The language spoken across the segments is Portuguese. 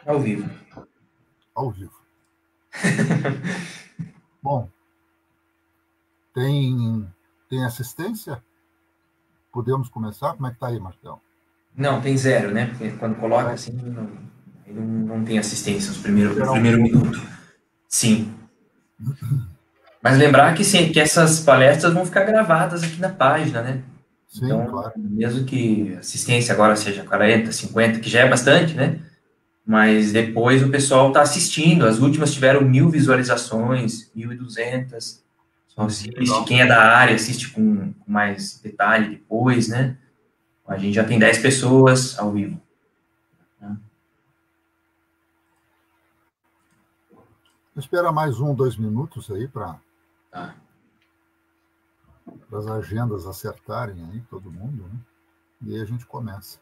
Ao vivo. Ao vivo. Bom, tem assistência? Podemos começar? Como é que está aí, Marcão? Não, tem zero, né? Porque quando coloca Então, assim, não tem assistência no esperar um primeiro pouco. minuto. Sim. Mas lembrar que, sim, que essas palestras vão ficar gravadas aqui na página, né? Sim, Então, claro. mesmo que a assistência agora seja 40, 50, que já é bastante, né? Mas depois o pessoal está assistindo. As últimas tiveram 1.000 visualizações, 1.200. Só assiste. Legal. Quem é da área assiste com mais detalhe depois, né? A gente já tem 10 pessoas ao vivo. Espera mais 2 minutos aí para Tá. as agendas acertarem aí, todo mundo, né? E aí a gente começa.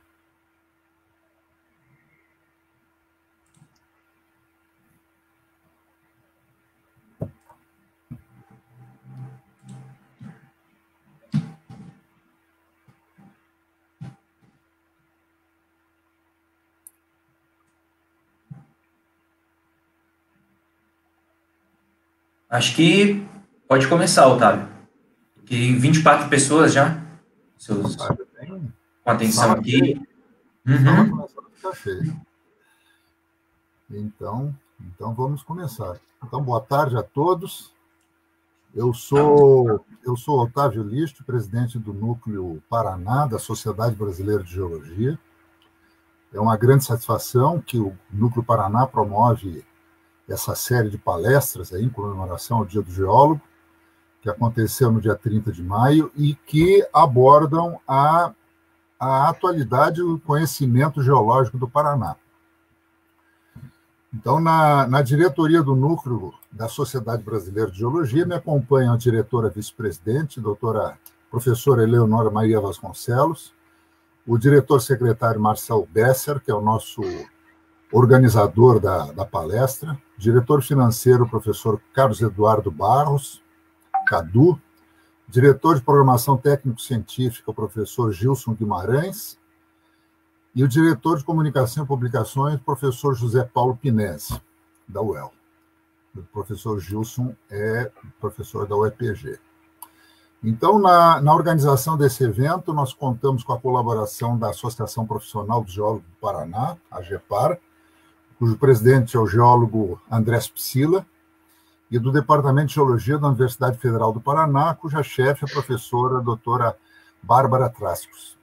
Acho que pode começar, Otávio. Porque 24 pessoas já, seus, Rapaz, tem com atenção sala aqui. cheia. Sala Uhum. começando a ficar cheia. Então vamos começar. Então, boa tarde a todos. Eu sou Otávio Listo, presidente do Núcleo Paraná, da Sociedade Brasileira de Geologia. É uma grande satisfação que o Núcleo Paraná promove essa série de palestras aí, em comemoração ao Dia do Geólogo, que aconteceu no dia 30 de maio e que abordam a atualidade e o conhecimento geológico do Paraná. Então, na diretoria do Núcleo da Sociedade Brasileira de Geologia, me acompanham a diretora vice-presidente, doutora professora Eleonora Maria Vasconcelos, o diretor-secretário Marcel Besser, que é o nosso organizador da palestra, diretor financeiro, professor Carlos Eduardo Barros, Cadu, diretor de programação técnico-científica, o professor Gilson Guimarães, e o diretor de comunicação e publicações, professor José Paulo Pinese, da UEL. O professor Gilson é professor da UEPG. Então, na organização desse evento, nós contamos com a colaboração da Associação Profissional de Geólogos do Paraná, a AGEPAR, cujo presidente é o geólogo Andrés Psila, e do Departamento de Geologia da Universidade Federal do Paraná, cuja chefe é a professora doutora Bárbara Trascos.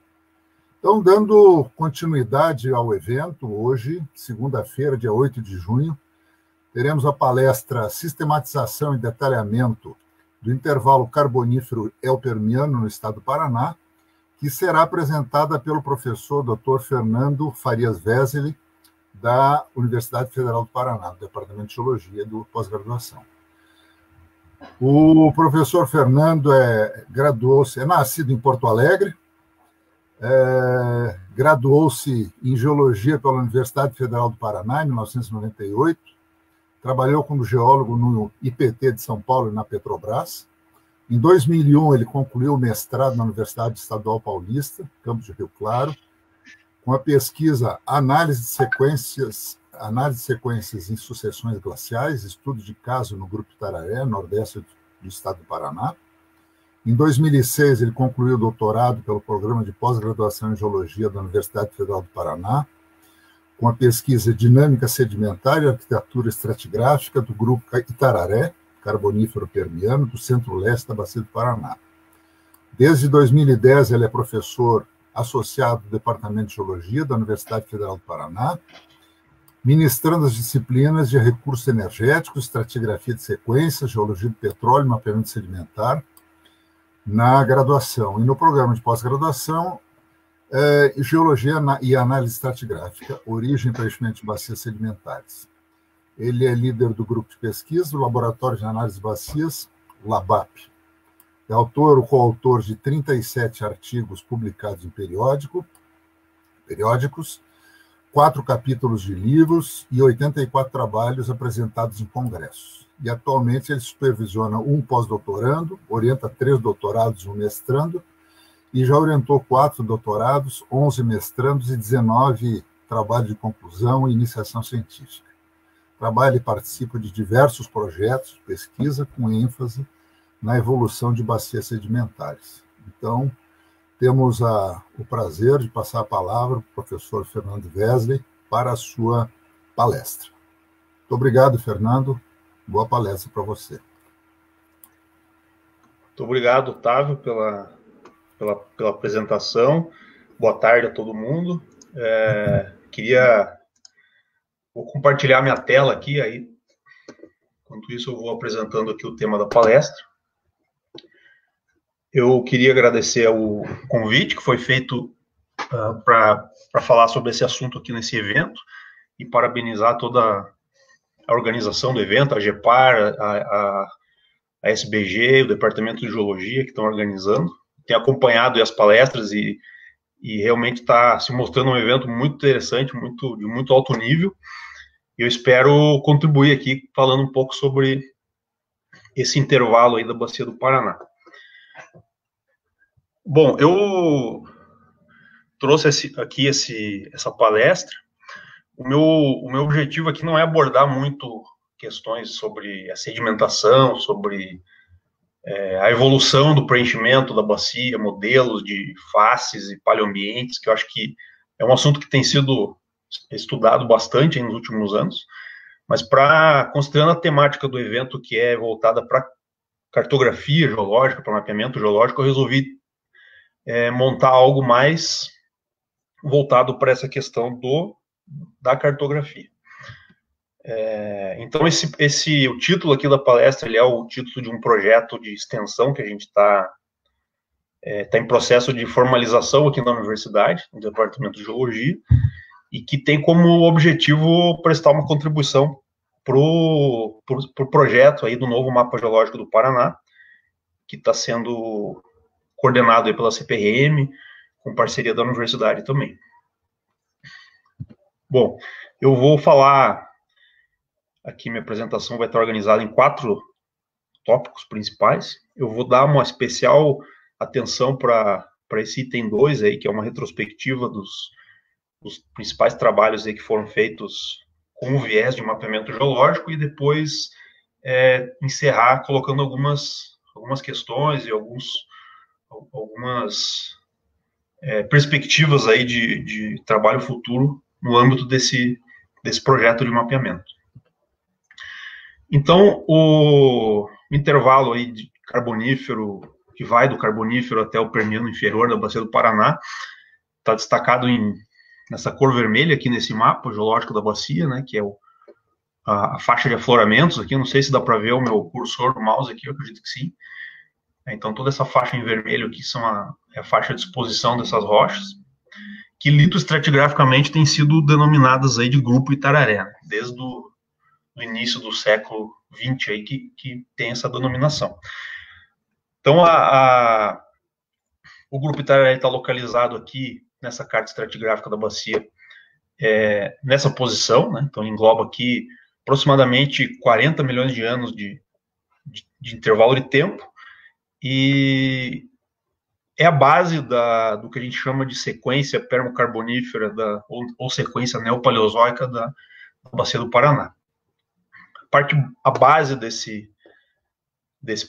Então, dando continuidade ao evento, hoje, segunda-feira, dia 8 de junho, teremos a palestra Sistematização e Detalhamento do Intervalo Carbonífero El-Permiano no estado do Paraná, que será apresentada pelo professor Dr. Fernando Farias Vesely, da Universidade Federal do Paraná, do Departamento de Geologia do pós-graduação. O professor Fernando é nascido em Porto Alegre, graduou-se em Geologia pela Universidade Federal do Paraná, em 1998, trabalhou como geólogo no IPT de São Paulo e na Petrobras. Em 2001, ele concluiu o mestrado na Universidade Estadual Paulista, campus de Rio Claro, com a pesquisa Análise de sequências em sucessões glaciais, estudo de caso no Grupo Itararé, nordeste do estado do Paraná. Em 2006, ele concluiu o doutorado pelo Programa de Pós-Graduação em Geologia da Universidade Federal do Paraná, com a pesquisa Dinâmica Sedimentar e Arquitetura Estratigráfica do Grupo Itararé, Carbonífero Permiano, do Centro-Leste da Bacia do Paraná. Desde 2010, ele é professor associado do Departamento de Geologia da Universidade Federal do Paraná, ministrando as disciplinas de recursos energéticos, estratigrafia de sequências, geologia do petróleo e mapeamento sedimentar na graduação. E no programa de pós-graduação, Geologia e Análise Estratigráfica, Origem e Preenchimento de Bacias Sedimentares. Ele é líder do grupo de pesquisa do Laboratório de Análise de Bacias, LABAP. É coautor de 37 artigos publicados em periódicos, 4 capítulos de livros e 84 trabalhos apresentados em congressos. E atualmente ele supervisiona um pós-doutorando, orienta 3 doutorados e um mestrando, e já orientou 4 doutorados, 11 mestrandos e 19 trabalho de conclusão e iniciação científica. Trabalha e participa de diversos projetos de pesquisa com ênfase na evolução de bacias sedimentares. Então, temos o prazer de passar a palavra para o professor Fernando Wesley para a sua palestra. Muito obrigado, Fernando. Boa palestra para você. Muito obrigado, Otávio, pela apresentação. Boa tarde a todo mundo. Vou compartilhar minha tela aqui, aí, enquanto isso eu vou apresentando aqui o tema da palestra. Eu queria agradecer o convite que foi feito para falar sobre esse assunto aqui nesse evento e parabenizar toda a organização do evento, a GEPAR, a SBG, o Departamento de Geologia que estão organizando. Tenho acompanhado as palestras e realmente está se mostrando um evento muito interessante, de muito alto nível. E eu espero contribuir aqui falando um pouco sobre esse intervalo aí da Bacia do Paraná. Bom, eu trouxe aqui essa palestra. O meu objetivo aqui não é abordar muito questões sobre a sedimentação, sobre a evolução do preenchimento da bacia, modelos de faces e paleoambientes, que eu acho que é um assunto que tem sido estudado bastante nos últimos anos, mas considerando a temática do evento, que é voltada para cartografia geológica, para mapeamento geológico, eu resolvi montar algo mais voltado para essa questão da cartografia. Então, o título aqui da palestra, ele é o título de um projeto de extensão que a gente está em processo de formalização aqui na universidade, no Departamento de Geologia, e que tem como objetivo prestar uma contribuição para o projeto aí do novo Mapa Geológico do Paraná, que está sendo coordenado aí pela CPRM, com parceria da universidade também. Bom, eu vou falar aqui, minha apresentação vai estar organizada em 4 tópicos principais. Eu vou dar uma especial atenção para esse item 2 aí, que é uma retrospectiva dos principais trabalhos aí que foram feitos com o viés de mapeamento geológico, e depois encerrar colocando algumas questões e algumas perspectivas aí de trabalho futuro no âmbito desse projeto de mapeamento. Então, o intervalo aí de carbonífero, que vai do carbonífero até o Permiano inferior da Bacia do Paraná, está destacado nessa cor vermelha aqui nesse mapa geológico da bacia, né, que é a faixa de afloramentos aqui. Não sei se dá para ver o meu cursor do mouse aqui, eu acredito que sim. Então, toda essa faixa em vermelho aqui é a faixa de exposição dessas rochas, que litoestratigraficamente têm sido denominadas aí de Grupo Itararé, né, desde o início do século XX aí que tem essa denominação. Então, o Grupo Itararé está localizado aqui nessa carta estratigráfica da bacia, nessa posição, né? Então engloba aqui aproximadamente 40 milhões de anos de intervalo de tempo, e é a base do que a gente chama de sequência permocarbonífera ou sequência neopaleozoica da Bacia do Paraná. A base desse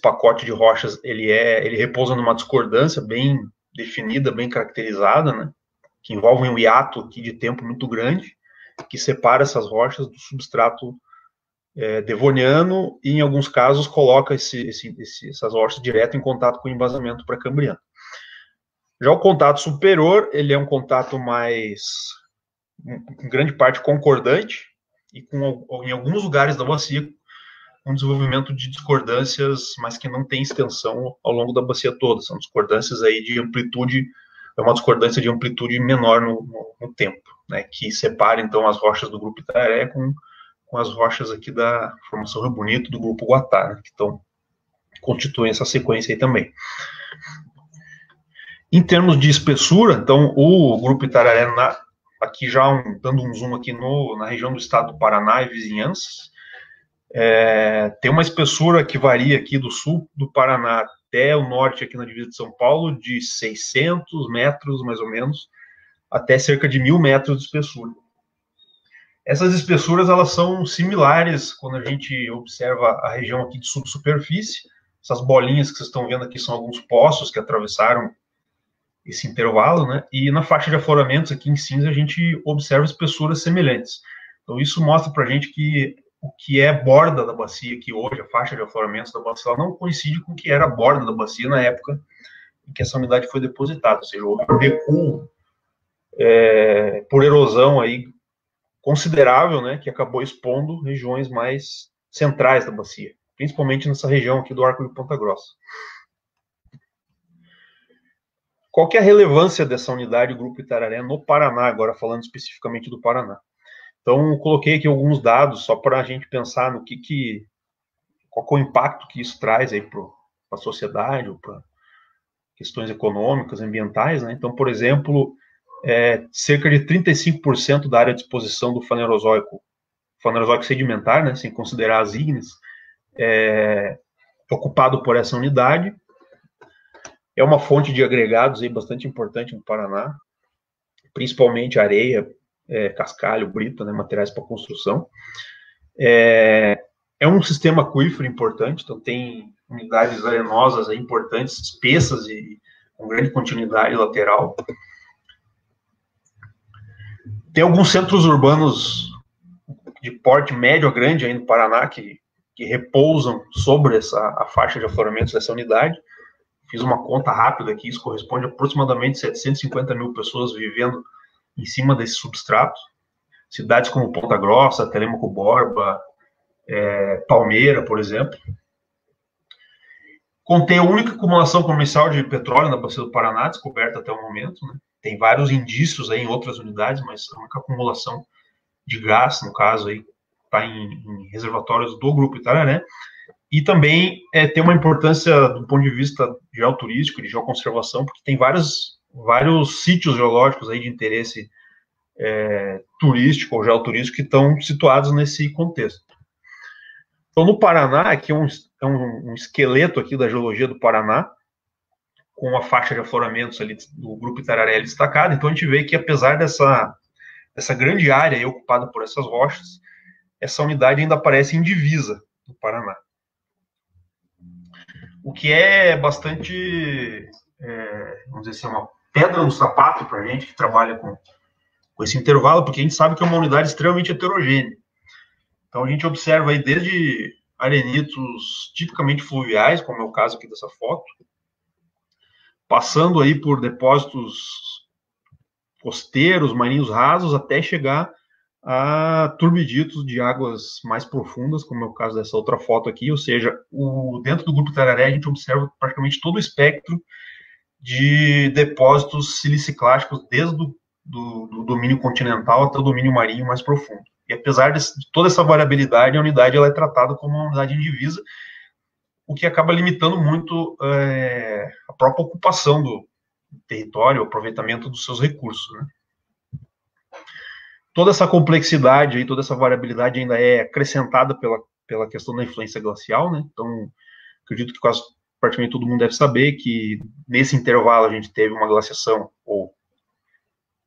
pacote de rochas, ele repousa numa discordância bem definida, bem caracterizada, né, que envolve um hiato aqui de tempo muito grande, que separa essas rochas do substrato devoniano, e em alguns casos coloca essas rochas direto em contato com o embasamento pré-cambriano. Já o contato superior, ele é um contato mais, em grande parte, concordante, e em alguns lugares da bacia, um desenvolvimento de discordâncias, mas que não tem extensão ao longo da bacia toda. São discordâncias aí de amplitude, é uma discordância de amplitude menor no tempo, né, que separa, então, as rochas do Grupo Itararé com as rochas aqui da Formação Rio Bonito, do Grupo Guatá, né, que constituem essa sequência aí também. Em termos de espessura, então, o Grupo Itararé, aqui já dando um zoom aqui na região do estado do Paraná e vizinhanças, tem uma espessura que varia aqui do sul do Paraná até o norte, aqui na divisa de São Paulo, de 600 metros, mais ou menos, até cerca de 1.000 metros de espessura. Essas espessuras, elas são similares quando a gente observa a região aqui de subsuperfície. Essas bolinhas que vocês estão vendo aqui são alguns poços que atravessaram esse intervalo, né? E na faixa de afloramentos aqui em cinza a gente observa espessuras semelhantes. Então isso mostra para a gente que o que é borda da bacia aqui hoje, a faixa de afloramentos da bacia, ela não coincide com o que era a borda da bacia na época em que essa unidade foi depositada, ou seja, houve um recuo por erosão aí considerável, né, que acabou expondo regiões mais centrais da bacia, principalmente nessa região aqui do Arco de Ponta Grossa. Qual que é a relevância dessa unidade Grupo Itararé no Paraná, agora falando especificamente do Paraná? Então, coloquei aqui alguns dados só para a gente pensar no qual é o impacto que isso traz aí para a sociedade, ou para questões econômicas, ambientais, né? Então, por exemplo, cerca de 35% da área de exposição do fanerozoico sedimentar, né, sem considerar as ígneas, ocupado por essa unidade. É uma fonte de agregados aí bastante importante no Paraná, principalmente areia, cascalho, brita, né, materiais para construção. É um sistema aquífero importante, então tem unidades arenosas aí importantes, espessas e com grande continuidade lateral. Tem alguns centros urbanos de porte médio a grande aí no Paraná que repousam sobre a faixa de afloramentos dessa unidade. Fiz uma conta rápida aqui, isso corresponde a aproximadamente 750 mil pessoas vivendo em cima desse substrato. Cidades como Ponta Grossa, Telêmaco Borba, Palmeira, por exemplo. Contém a única acumulação comercial de petróleo na bacia do Paraná, descoberta até o momento, né? Tem vários indícios aí em outras unidades, mas a única acumulação de gás, no caso, aí está em reservatórios do Grupo Itararé. E também tem uma importância do ponto de vista geoturístico, de geoconservação, porque tem vários sítios geológicos aí de interesse turístico ou geoturístico que estão situados nesse contexto. Então, no Paraná, aqui é um esqueleto aqui da geologia do Paraná, com a faixa de afloramentos ali do Grupo Itararé destacada. Então, a gente vê que, apesar dessa grande área aí ocupada por essas rochas, essa unidade ainda aparece em divisa no Paraná. O que é bastante, vamos dizer assim, uma pedra no sapato para a gente que trabalha com esse intervalo, porque a gente sabe que é uma unidade extremamente heterogênea. Então, a gente observa aí desde arenitos tipicamente fluviais, como é o caso aqui dessa foto, passando aí por depósitos costeiros, marinhos rasos, até chegar a turbiditos de águas mais profundas, como é o caso dessa outra foto aqui, ou seja, dentro do Grupo Itararé a gente observa praticamente todo o espectro de depósitos siliciclásticos, desde do domínio continental até o domínio marinho mais profundo. E apesar de toda essa variabilidade, a unidade ela é tratada como uma unidade indivisa, o que acaba limitando muito a própria ocupação do território, o aproveitamento dos seus recursos, né? Toda essa complexidade e toda essa variabilidade ainda é acrescentada pela questão da influência glacial, né? Então, acredito que quase praticamente todo mundo deve saber que nesse intervalo a gente teve uma glaciação, ou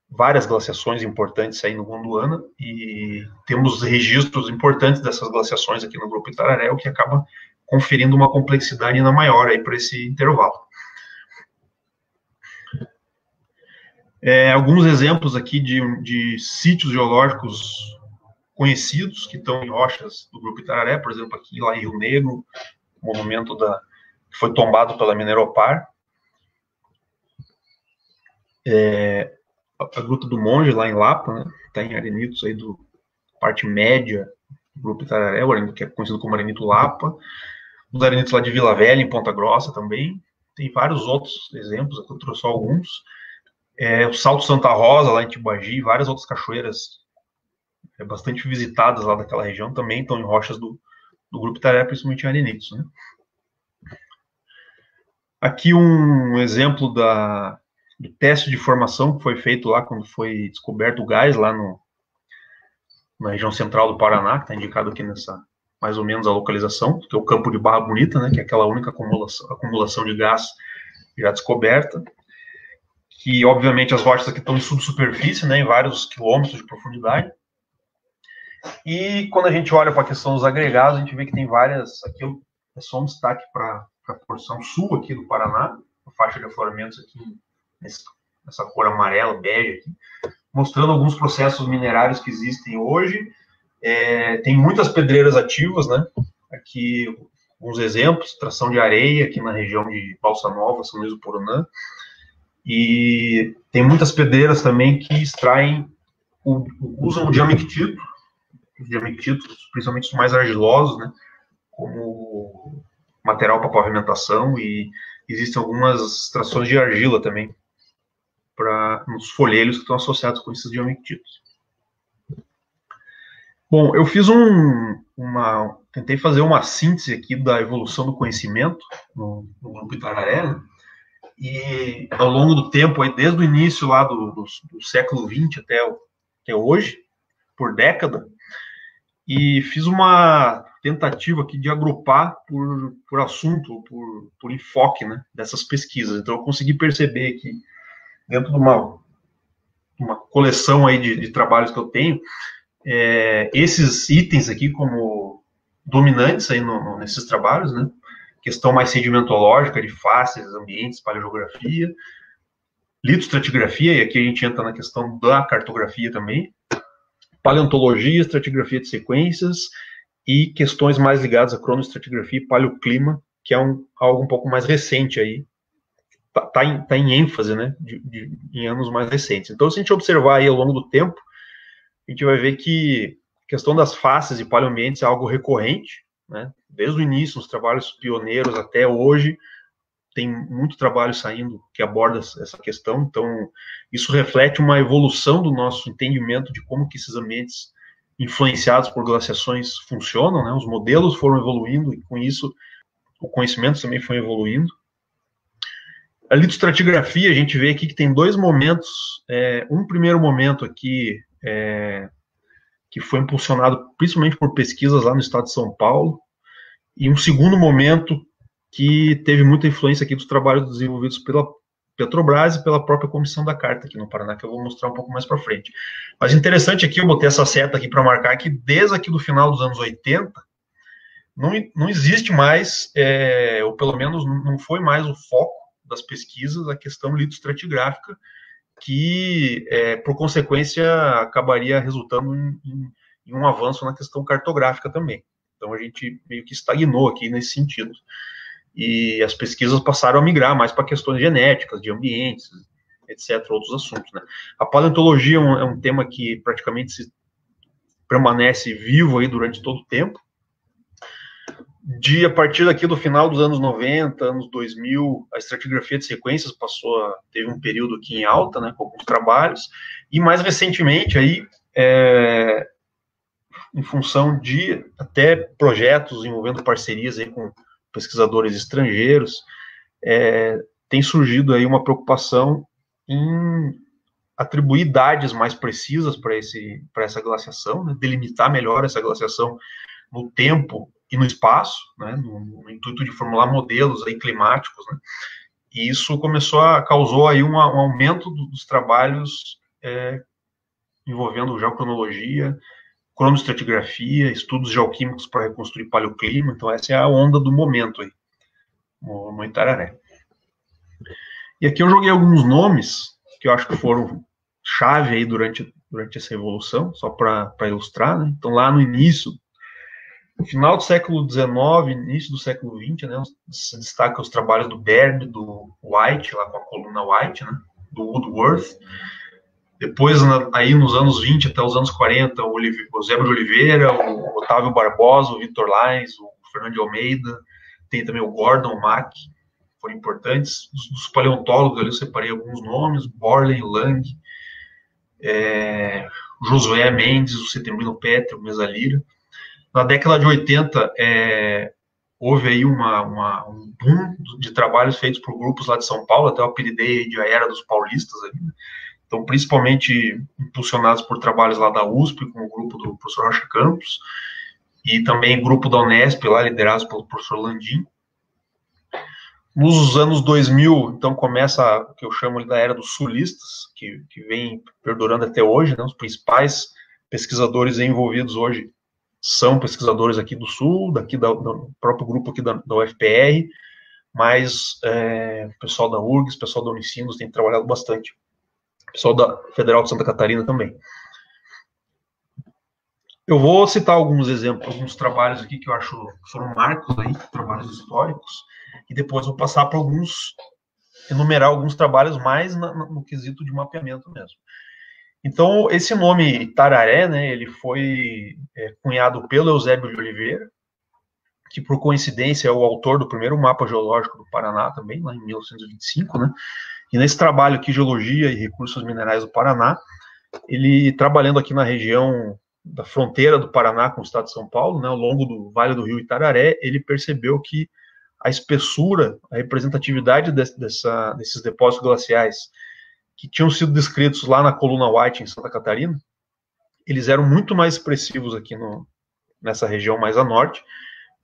várias glaciações importantes aí no Gondwana, e temos registros importantes dessas glaciações aqui no Grupo Itararé, o que acaba conferindo uma complexidade ainda maior aí para esse intervalo. Alguns exemplos aqui de sítios geológicos conhecidos que estão em rochas do Grupo Itararé, por exemplo, aqui lá em Rio Negro, o monumento que foi tombado pela Mineropar. A Gruta do Monge, lá em Lapa, né? Tem arenitos aí da parte média do Grupo Itararé, o arenito que é conhecido como arenito Lapa. Os arenitos lá de Vila Velha, em Ponta Grossa também. Tem vários outros exemplos, aqui eu trouxe só alguns. O Salto Santa Rosa, lá em Tibagi, várias outras cachoeiras bastante visitadas lá daquela região, também estão em rochas do Grupo Itararé, principalmente em arenitos, né? Aqui um exemplo do teste de formação que foi feito lá quando foi descoberto o gás lá na região central do Paraná, que está indicado aqui nessa, mais ou menos, a localização, que é o Campo de Barra Bonita, né, que é aquela única acumulação de gás já descoberta, que obviamente as rochas aqui estão em subsuperfície, né, em vários quilômetros de profundidade. E quando a gente olha para a questão dos agregados, a gente vê que tem várias, aqui é só um destaque para a porção sul aqui do Paraná, a faixa de afloramentos aqui, nessa cor amarela, bege aqui, mostrando alguns processos minerários que existem hoje. Tem muitas pedreiras ativas, né? Aqui alguns exemplos, tração de areia aqui na região de Balsa Nova, São Luís do Purunã, e tem muitas pedreiras também que extraem, usam o diamictito, os diamictitos, principalmente os mais argilosos, né, como material para pavimentação, e existem algumas extrações de argila também nos folhelhos que estão associados com esses diamictitos. Bom, eu fiz tentei fazer uma síntese aqui da evolução do conhecimento no Grupo Itararé, né? E ao longo do tempo, aí, desde o início lá do século XX até hoje, por década, e fiz uma tentativa aqui de agrupar por assunto, por enfoque, né, dessas pesquisas. Então eu consegui perceber que dentro de uma coleção aí de trabalhos que eu tenho, esses itens aqui como dominantes aí nesses trabalhos, né? Questão mais sedimentológica de faces, ambientes, paleogeografia, litoestratigrafia, e aqui a gente entra na questão da cartografia também, paleontologia, estratigrafia de sequências e questões mais ligadas à cronoestratigrafia e paleoclima, que é algo um pouco mais recente aí, tá em ênfase, né, em anos mais recentes. Então, se a gente observar aí ao longo do tempo, a gente vai ver que a questão das faces e paleoambientes é algo recorrente, né? Desde o início, nos trabalhos pioneiros até hoje, tem muito trabalho saindo que aborda essa questão. Então, isso reflete uma evolução do nosso entendimento de como que esses ambientes influenciados por glaciações funcionam, né? Os modelos foram evoluindo e, com isso, o conhecimento também foi evoluindo. A litoestratigrafia, a gente vê aqui que tem dois momentos. Um primeiro momento aqui, que foi impulsionado principalmente por pesquisas lá no estado de São Paulo, e um segundo momento que teve muita influência aqui dos trabalhos desenvolvidos pela Petrobras e pela própria Comissão da Carta aqui no Paraná, que eu vou mostrar um pouco mais para frente. Mas interessante aqui, eu botei essa seta aqui para marcar que desde aqui do final dos anos 80, não existe mais, ou pelo menos não foi mais o foco das pesquisas, a questão litoestratigráfica, que, por consequência, acabaria resultando em um avanço na questão cartográfica também. Então, a gente meio que estagnou aqui nesse sentido. E as pesquisas passaram a migrar mais para questões genéticas, de ambientes, etc., outros assuntos, né? A paleontologia é um tema que praticamente permanece vivo aí durante todo o tempo. A partir daqui do final dos anos 90, anos 2000, a estratigrafia de sequências teve um período aqui em alta, né, com alguns trabalhos, e mais recentemente, aí, em função de até projetos envolvendo parcerias aí com pesquisadores estrangeiros, tem surgido aí uma preocupação em atribuir idades mais precisas para essa glaciação, né, delimitar melhor essa glaciação no tempo e no espaço, né, no intuito de formular modelos aí climáticos, né, e isso causou aí um aumento dos trabalhos envolvendo geocronologia, cronoestratigrafia, estudos geoquímicos para reconstruir paleoclima. Então essa é a onda do momento aí, no Itararé. E aqui eu joguei alguns nomes que eu acho que foram chave aí durante essa evolução, só para ilustrar, né? Então lá no início, no final do século XIX, início do século XX, né, se destaca os trabalhos do Baird, do White, lá com a coluna White, né, do Woodworth. Depois, aí nos anos 20 até os anos 40, o Zébrio de Oliveira, o Otávio Barbosa, o Victor Lines, o Fernando de Almeida, tem também o Gordon, o Mack, foram importantes. Dos paleontólogos ali eu separei alguns nomes, Borley, Lang, Josué Mendes, o Setembrino Petri, o Mesalira. Na década de 80, houve aí um boom de trabalhos feitos por grupos lá de São Paulo, até eu apelidei de a Era dos Paulistas ali, né? Então, principalmente impulsionados por trabalhos lá da USP, com o grupo do professor Rocha Campos, e também grupo da Unesp, lá liderados pelo professor Landim. Nos anos 2000, então, começa o que eu chamo da Era dos Sulistas, que vem perdurando até hoje, né? Os principais pesquisadores envolvidos hoje são pesquisadores aqui do Sul, do próprio grupo aqui da UFPR, mas o pessoal da URGS, o pessoal da Unicinos tem trabalhado bastante, o pessoal da Federal de Santa Catarina também. Eu vou citar alguns exemplos, alguns trabalhos aqui que eu acho que foram marcos aí, trabalhos históricos, e depois vou passar para enumerar alguns trabalhos mais no quesito de mapeamento mesmo. Então, esse nome Itararé, né, ele foi cunhado pelo Eusébio de Oliveira, que por coincidência é o autor do primeiro mapa geológico do Paraná também, lá em 1925, né, e nesse trabalho aqui, Geologia e Recursos Minerais do Paraná, ele trabalhando aqui na região da fronteira do Paraná com o estado de São Paulo, né, ao longo do Vale do Rio Itararé, ele percebeu que a espessura, a representatividade desses depósitos glaciais que tinham sido descritos lá na coluna White, em Santa Catarina, eles eram muito mais expressivos aqui nessa região mais a norte.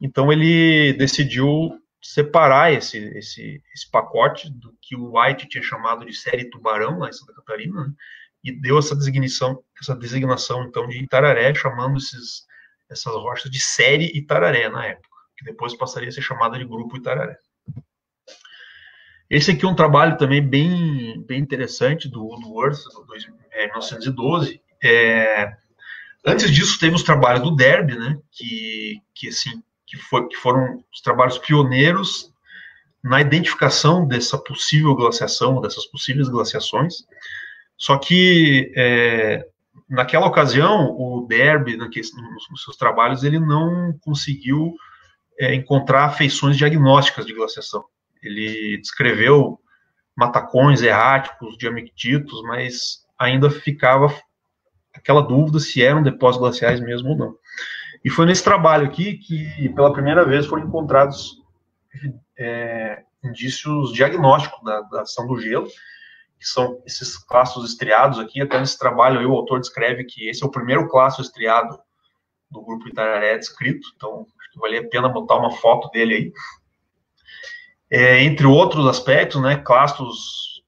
Então ele decidiu separar esse pacote do que o White tinha chamado de série Tubarão, lá em Santa Catarina, né, e deu essa designação então de Itararé, chamando essas rochas de série Itararé na época, que depois passaria a ser chamada de Grupo Itararé. Esse aqui é um trabalho também bem fointeressante do Worth, de 1912. Antes disso, teve os trabalhos do Derby, né, que foram os trabalhos pioneiros na identificação dessa possível glaciação, dessas possíveis glaciações. Só que, naquela ocasião, o Derby, nos seus trabalhos, ele não conseguiu encontrar feições diagnósticas de glaciação. Ele descreveu matacões erráticos, diamictitos, mas ainda ficava aquela dúvida se eram depósitos glaciais mesmo ou não. E foi nesse trabalho aqui que, pela primeira vez, foram encontrados indícios diagnósticos da ação do gelo, que são esses clastos estriados aqui. Até nesse trabalho aí, o autor descreve que esse é o primeiro clasto estriado do grupo Itararé descrito, então acho que valia a pena botar uma foto dele aí. Entre outros aspectos, né, clastos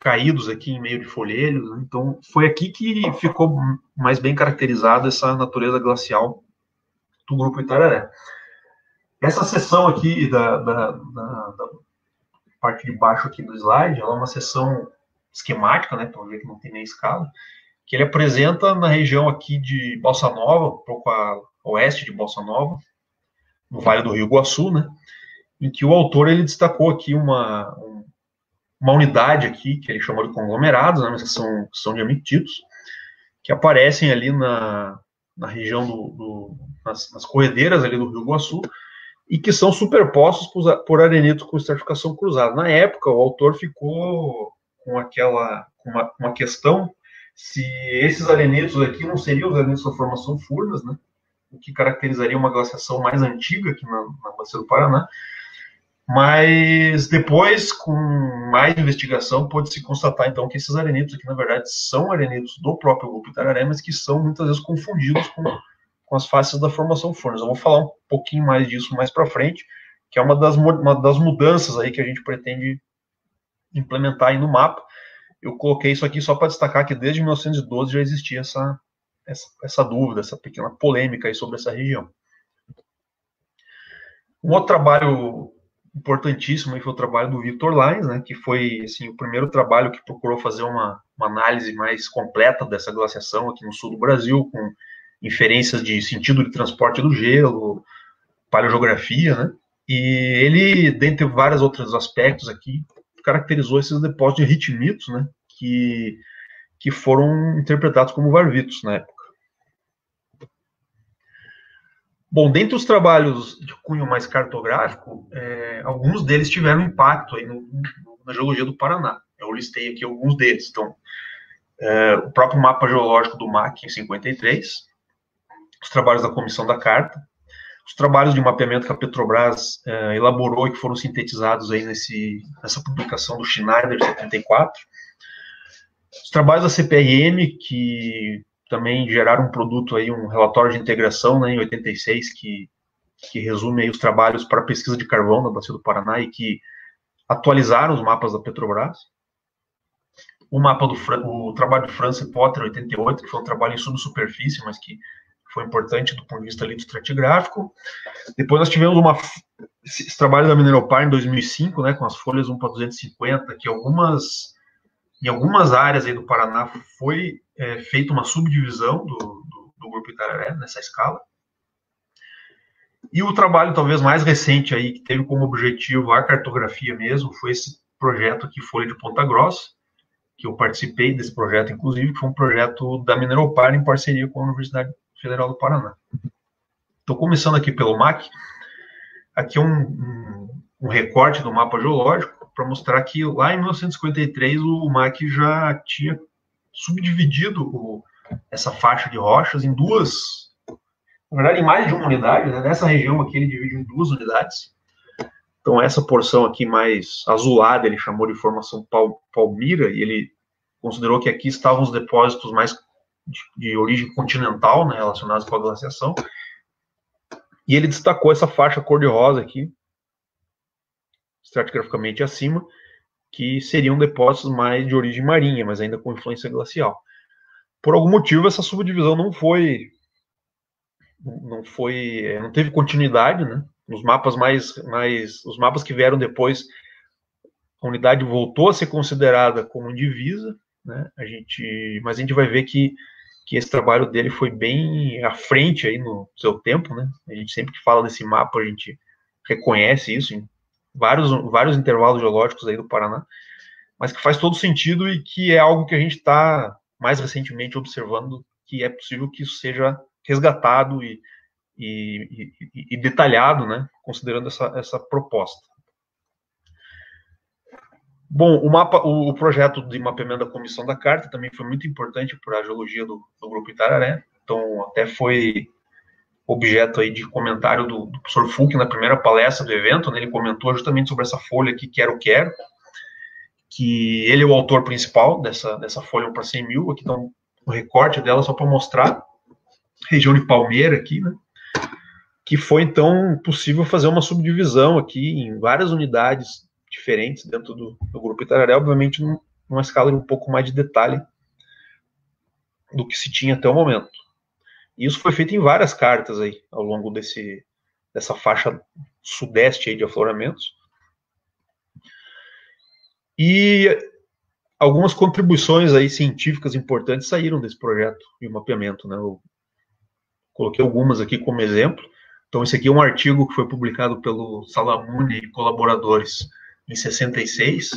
caídos aqui em meio de folhelhos, né, então foi aqui que ficou mais bem caracterizada essa natureza glacial do grupo Itararé. Essa seção aqui da parte de baixo aqui do slide, ela é uma seção esquemática, né, para ver que não tem nem escala, que ele apresenta na região aqui de Balsa Nova, um pouco a oeste de Balsa Nova, no Vale do Rio Iguaçu, né, em que o autor ele destacou aqui uma unidade aqui, que ele chamou de conglomerados, né, mas são diamictitos, que aparecem ali na região nas corredeiras ali do Rio Iguaçu, e que são superpostos por arenitos com estratificação cruzada. Na época, o autor ficou com uma questão se esses arenitos aqui não seriam os arenitos da formação Furnas, né, o que caracterizaria uma glaciação mais antiga aqui na bacia do Paraná. Mas depois, com mais investigação, pôde-se constatar, então, que esses arenitos aqui, na verdade, são arenitos do próprio grupo Itararé, mas que são, muitas vezes, confundidos com as faces da formação Furnas. Eu vou falar um pouquinho mais disso mais para frente, que é uma das mudanças aí que a gente pretende implementar aí no mapa. Eu coloquei isso aqui só para destacar que desde 1912 já existia essa dúvida, essa pequena polêmica aí sobre essa região. Um outro trabalho importantíssimo foi o trabalho do Victor Lines, né, que foi assim, o primeiro trabalho que procurou fazer uma análise mais completa dessa glaciação aqui no sul do Brasil, com inferências de sentido de transporte do gelo, paleogeografia, né, e ele, dentre vários outros aspectos aqui, caracterizou esses depósitos de ritmitos, né, que foram interpretados como varvitos na época. Bom, dentre os trabalhos de cunho mais cartográfico, alguns deles tiveram impacto aí na geologia do Paraná. Eu listei aqui alguns deles. Então, o próprio mapa geológico do MAC em 53, os trabalhos da Comissão da Carta, os trabalhos de mapeamento que a Petrobras elaborou e que foram sintetizados aí nessa publicação do Schneider de 74, os trabalhos da CPRM, que também geraram um produto aí, um relatório de integração, né, em 86, que resume aí os trabalhos para pesquisa de carvão na bacia do Paraná e que atualizaram os mapas da Petrobras. o mapa o trabalho do Francis Potter, 88, que foi um trabalho em subsuperfície, mas que foi importante do ponto de vista litoestratigráfico. Depois nós tivemos esse trabalho da Mineropar em 2005, né, com as folhas 1/250, que em algumas áreas aí do Paraná foi feita uma subdivisão do Grupo Itararé, nessa escala. E o trabalho talvez mais recente aí, que teve como objetivo a cartografia mesmo, foi esse projeto aqui, Folha de Ponta Grossa, que eu participei desse projeto, inclusive, que foi um projeto da Mineropar em parceria com a Universidade Federal do Paraná. Estou começando aqui pelo MAC. Aqui é um recorte do mapa geológico para mostrar que lá em 1953 o MAC já tinha subdividido essa faixa de rochas em duas, na verdade em mais de uma unidade, né? Nessa região aqui ele divide em duas unidades. Então essa porção aqui mais azulada ele chamou de formação Palmira, e ele considerou que aqui estavam os depósitos mais de origem continental, né, relacionados com a glaciação. E ele destacou essa faixa cor-de-rosa aqui, estratigraficamente acima, que seriam depósitos mais de origem marinha, mas ainda com influência glacial. Por algum motivo, essa subdivisão não teve continuidade, né? Nos mapas os mapas que vieram depois, a unidade voltou a ser considerada como divisa, né? Mas a gente vai ver que esse trabalho dele foi bem à frente aí no seu tempo, né? A gente sempre que fala desse mapa, a gente reconhece isso em vários intervalos geológicos aí do Paraná, mas que faz todo sentido e que é algo que a gente está mais recentemente observando, que é possível que isso seja resgatado e detalhado, né? Considerando essa proposta. Bom, o projeto de mapeamento da Comissão da Carta também foi muito importante para a geologia do Grupo Itararé. Então, até foi objeto aí de comentário do professor Fulk na primeira palestra do evento, né? Ele comentou justamente sobre essa folha aqui, Quero, que ele é o autor principal dessa folha 1/100.000. Aqui está um recorte dela só para mostrar. Região de Palmeira aqui, né? Que foi, então, possível fazer uma subdivisão aqui em várias unidades diferentes dentro do Grupo Itararé, obviamente numa escala de um pouco mais de detalhe do que se tinha até o momento. E isso foi feito em várias cartas aí, ao longo dessa faixa sudeste aí de afloramentos. E algumas contribuições aí científicas importantes saíram desse projeto de mapeamento, né? Eu coloquei algumas aqui como exemplo. Então, esse aqui é um artigo que foi publicado pelo Salamuni e colaboradores em 66,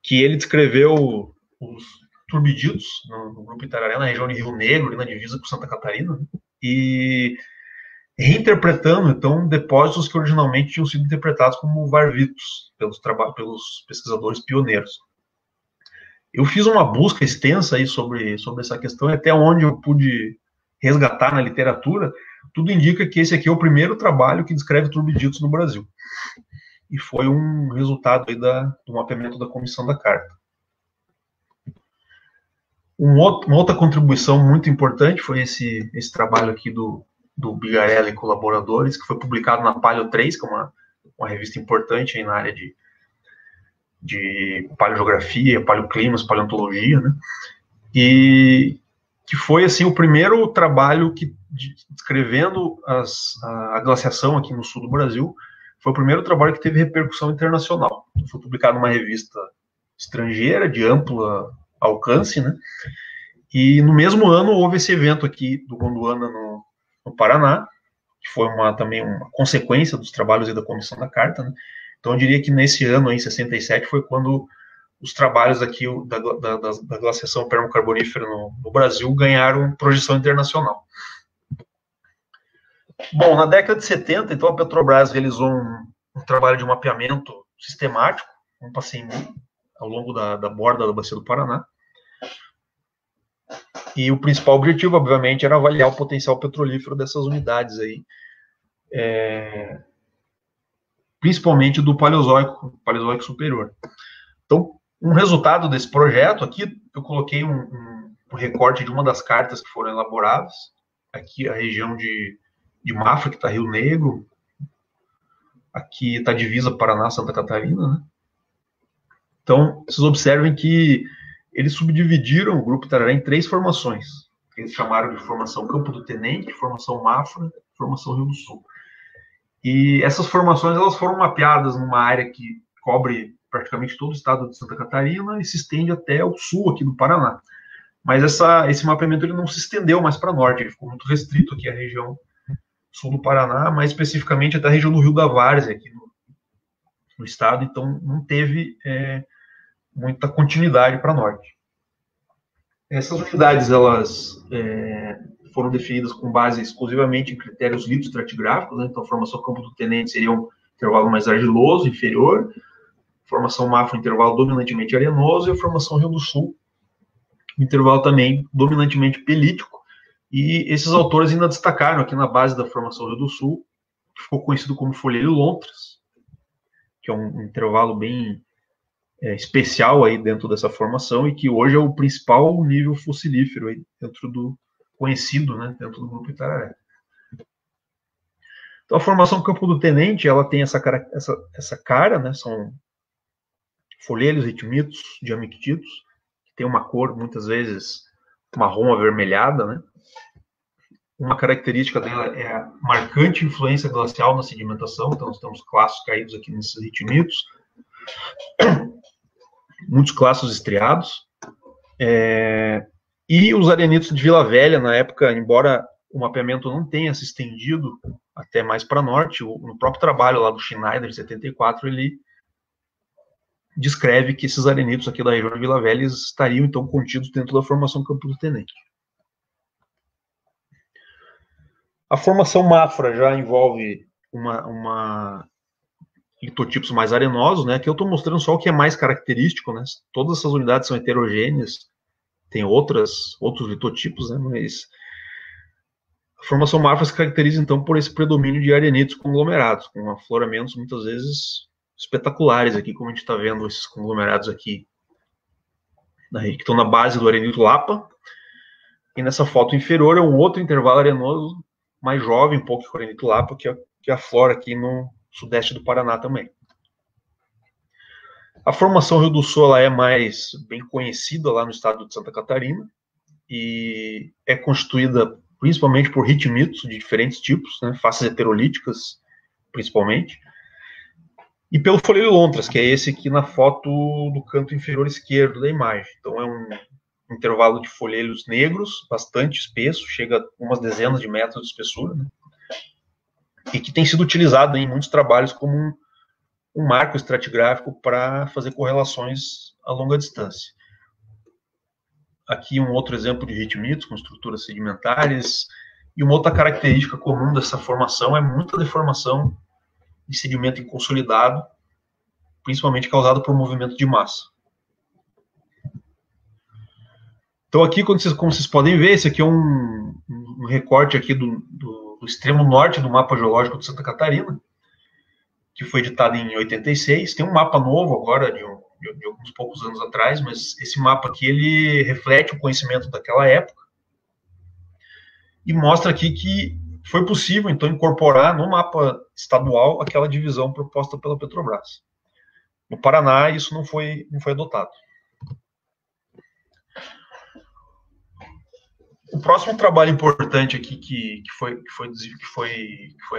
que ele descreveu os turbiditos no Grupo Itararé, na região de Rio Negro, ali na divisa com Santa Catarina, né? E reinterpretando, então, depósitos que originalmente tinham sido interpretados como varvitos pelos pesquisadores pioneiros. Eu fiz uma busca extensa aí sobre essa questão, e até onde eu pude resgatar na literatura, tudo indica que esse aqui é o primeiro trabalho que descreve turbiditos no Brasil. E foi um resultado aí do mapeamento da Comissão da Carta. Uma outra contribuição muito importante foi esse trabalho aqui do Bigarella e colaboradores, que foi publicado na Paleo 3, que é uma revista importante aí na área de paleogeografia, paleoclimas, paleontologia, né? E que foi assim o primeiro trabalho descrevendo a glaciação aqui no sul do Brasil. Foi o primeiro trabalho que teve repercussão internacional. Foi publicado numa revista estrangeira de amplo alcance, né? E no mesmo ano houve esse evento aqui do Gondwana no Paraná, que foi também uma consequência dos trabalhos aí da Comissão da Carta, né? Então eu diria que nesse ano, aí, em 67, foi quando os trabalhos aqui da glaciação permocarbonífera no Brasil ganharam projeção internacional. Bom, na década de 70, então, a Petrobras realizou um trabalho de mapeamento sistemático, um passeio ao longo da borda da Bacia do Paraná. E o principal objetivo, obviamente, era avaliar o potencial petrolífero dessas unidades aí, principalmente do Paleozoico superior. Então, um resultado desse projeto, aqui eu coloquei um recorte de uma das cartas que foram elaboradas, aqui a região de Mafra, que está Rio Negro, aqui está a divisa Paraná-Santa Catarina, né? Então, vocês observem que eles subdividiram o Grupo Itararé em 3 formações, que eles chamaram de Formação Campo do Tenente, Formação Mafra, Formação Rio do Sul. E essas formações elas foram mapeadas numa área que cobre praticamente todo o estado de Santa Catarina e se estende até o sul aqui do Paraná. Mas esse mapeamento ele não se estendeu mais para norte, ele ficou muito restrito aqui à região sul do Paraná, mais especificamente até a região do Rio da Várzea, aqui no estado, então não teve muita continuidade para norte. Essas unidades elas foram definidas com base exclusivamente em critérios litoestratigráficos, né? Então a formação Campo do Tenente seria um intervalo mais argiloso, inferior, formação Mafra, intervalo dominantemente arenoso, e a formação Rio do Sul, intervalo também dominantemente pelítico, e esses autores ainda destacaram aqui na base da formação Rio do Sul, que ficou conhecido como Folheiro Lontras, que é um intervalo bem especial aí dentro dessa formação, e que hoje é o principal nível fossilífero aí dentro do conhecido, né, dentro do Grupo Itararé. Então a formação Campo do Tenente, ela tem essa cara, né, são folhelhos ritmitos, diamictitos, que tem uma cor, muitas vezes, marrom avermelhada, né? Uma característica dela é a marcante influência glacial na sedimentação, então nós temos classos caídos aqui nesses ritmitos, muitos classos estriados, e os arenitos de Vila Velha, na época, embora o mapeamento não tenha se estendido até mais para norte, no próprio trabalho lá do Schneider, de 74, ele descreve que esses arenitos aqui da região de Vila Velha estariam, então, contidos dentro da formação Campo do Tenente. A formação Mafra já envolve litotipos mais arenosos, né? Aqui eu estou mostrando só o que é mais característico, né? Todas essas unidades são heterogêneas, tem outros litotipos, né? Mas a formação Mafra se caracteriza, então, por esse predomínio de arenitos conglomerados, com afloramentos, muitas vezes, espetaculares aqui, como a gente está vendo esses conglomerados aqui, que estão na base do arenito Lapa, e nessa foto inferior é um outro intervalo arenoso, mais jovem, um pouco que o arenito Lapa, que aflora aqui no sudeste do Paraná também. A formação Rio do Sul ela é mais bem conhecida lá no estado de Santa Catarina, e é constituída principalmente por ritmitos de diferentes tipos, né, faces heterolíticas, principalmente, e pelo folheiro Lontras, que é esse aqui na foto do canto inferior esquerdo da imagem. Então é um intervalo de folhelhos negros, bastante espesso, chega a umas dezenas de metros de espessura, né? E que tem sido utilizado em muitos trabalhos como um marco estratigráfico para fazer correlações a longa distância. Aqui um outro exemplo de ritmitos com estruturas sedimentares, e uma outra característica comum dessa formação é muita deformação de sedimento inconsolidado, principalmente causado por movimento de massa. Então aqui, como vocês podem ver, esse aqui é um recorte aqui do extremo norte do mapa geológico de Santa Catarina, que foi editado em 86. Tem um mapa novo agora, de alguns poucos anos atrás, mas esse mapa aqui, ele reflete o conhecimento daquela época, e mostra aqui que foi possível, então, incorporar no mapa estadual aquela divisão proposta pela Petrobras. No Paraná, isso não foi adotado. O próximo trabalho importante aqui que foi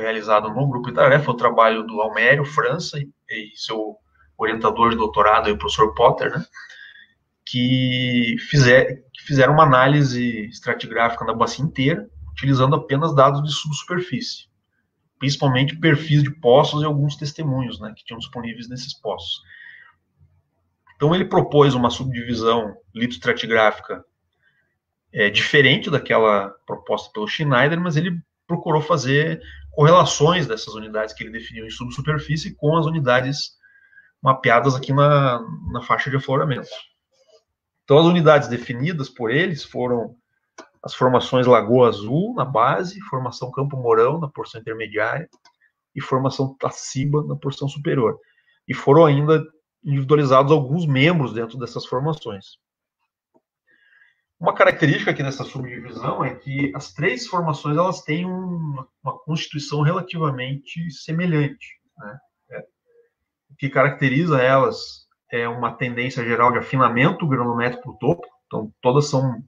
realizado no Grupo Itararé foi o trabalho do Almério França e seu orientador de doutorado, o professor Potter, né, que fizeram uma análise estratigráfica da bacia inteira, utilizando apenas dados de subsuperfície, principalmente perfis de poços e alguns testemunhos, né, que tinham disponíveis nesses poços. Então ele propôs uma subdivisão litoestratigráfica diferente daquela proposta pelo Schneider, mas ele procurou fazer correlações dessas unidades que ele definiu em subsuperfície com as unidades mapeadas aqui na faixa de afloramento. Então as unidades definidas por eles foram as formações Lagoa Azul na base, formação Campo Mourão na porção intermediária e formação Taciba na porção superior. E foram ainda individualizados alguns membros dentro dessas formações. Uma característica aqui dessa subdivisão é que as 3 formações elas têm uma constituição relativamente semelhante, né? O que caracteriza elas é uma tendência geral de afinamento granulométrico para o topo, então todas são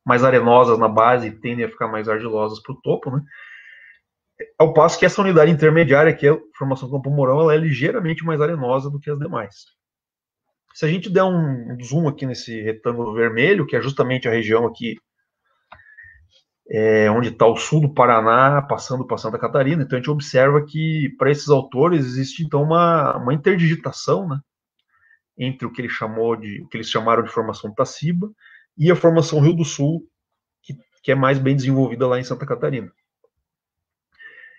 mais arenosas na base e tendem a ficar mais argilosas para o topo, né? Ao passo que essa unidade intermediária, que é a formação Campo Mourão, ela é ligeiramente mais arenosa do que as demais. Se a gente der um zoom aqui nesse retângulo vermelho, que é justamente a região aqui onde está o sul do Paraná, passando para Santa Catarina, então a gente observa que, para esses autores, existe então uma interdigitação, né, entre o que eles chamaram de formação Taciba e a formação Rio do Sul, que é mais bem desenvolvida lá em Santa Catarina.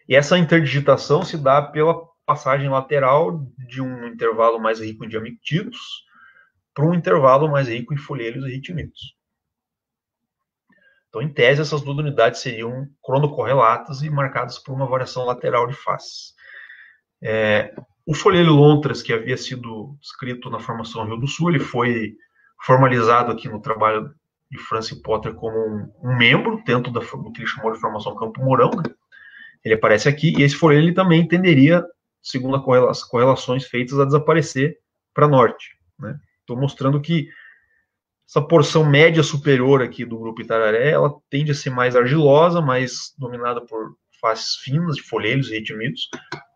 E essa interdigitação se dá pela passagem lateral de um intervalo mais rico em diamictitos para um intervalo mais rico em folheiros e retinitos. Então, em tese, essas duas unidades seriam cronocorrelatas e marcadas por uma variação lateral de faces. O folhelho Lontras, que havia sido descrito na formação Rio do Sul, ele foi formalizado aqui no trabalho de Francis Potter como um membro dentro do que ele chamou de formação Campo Mourão, né? Ele aparece aqui, e esse folhelho ele também tenderia, segundo as correlações feitas, a desaparecer para norte, né? Estou mostrando que essa porção média superior aqui do grupo Itararé, ela tende a ser mais argilosa, mais dominada por faces finas de folhelhos e retimidos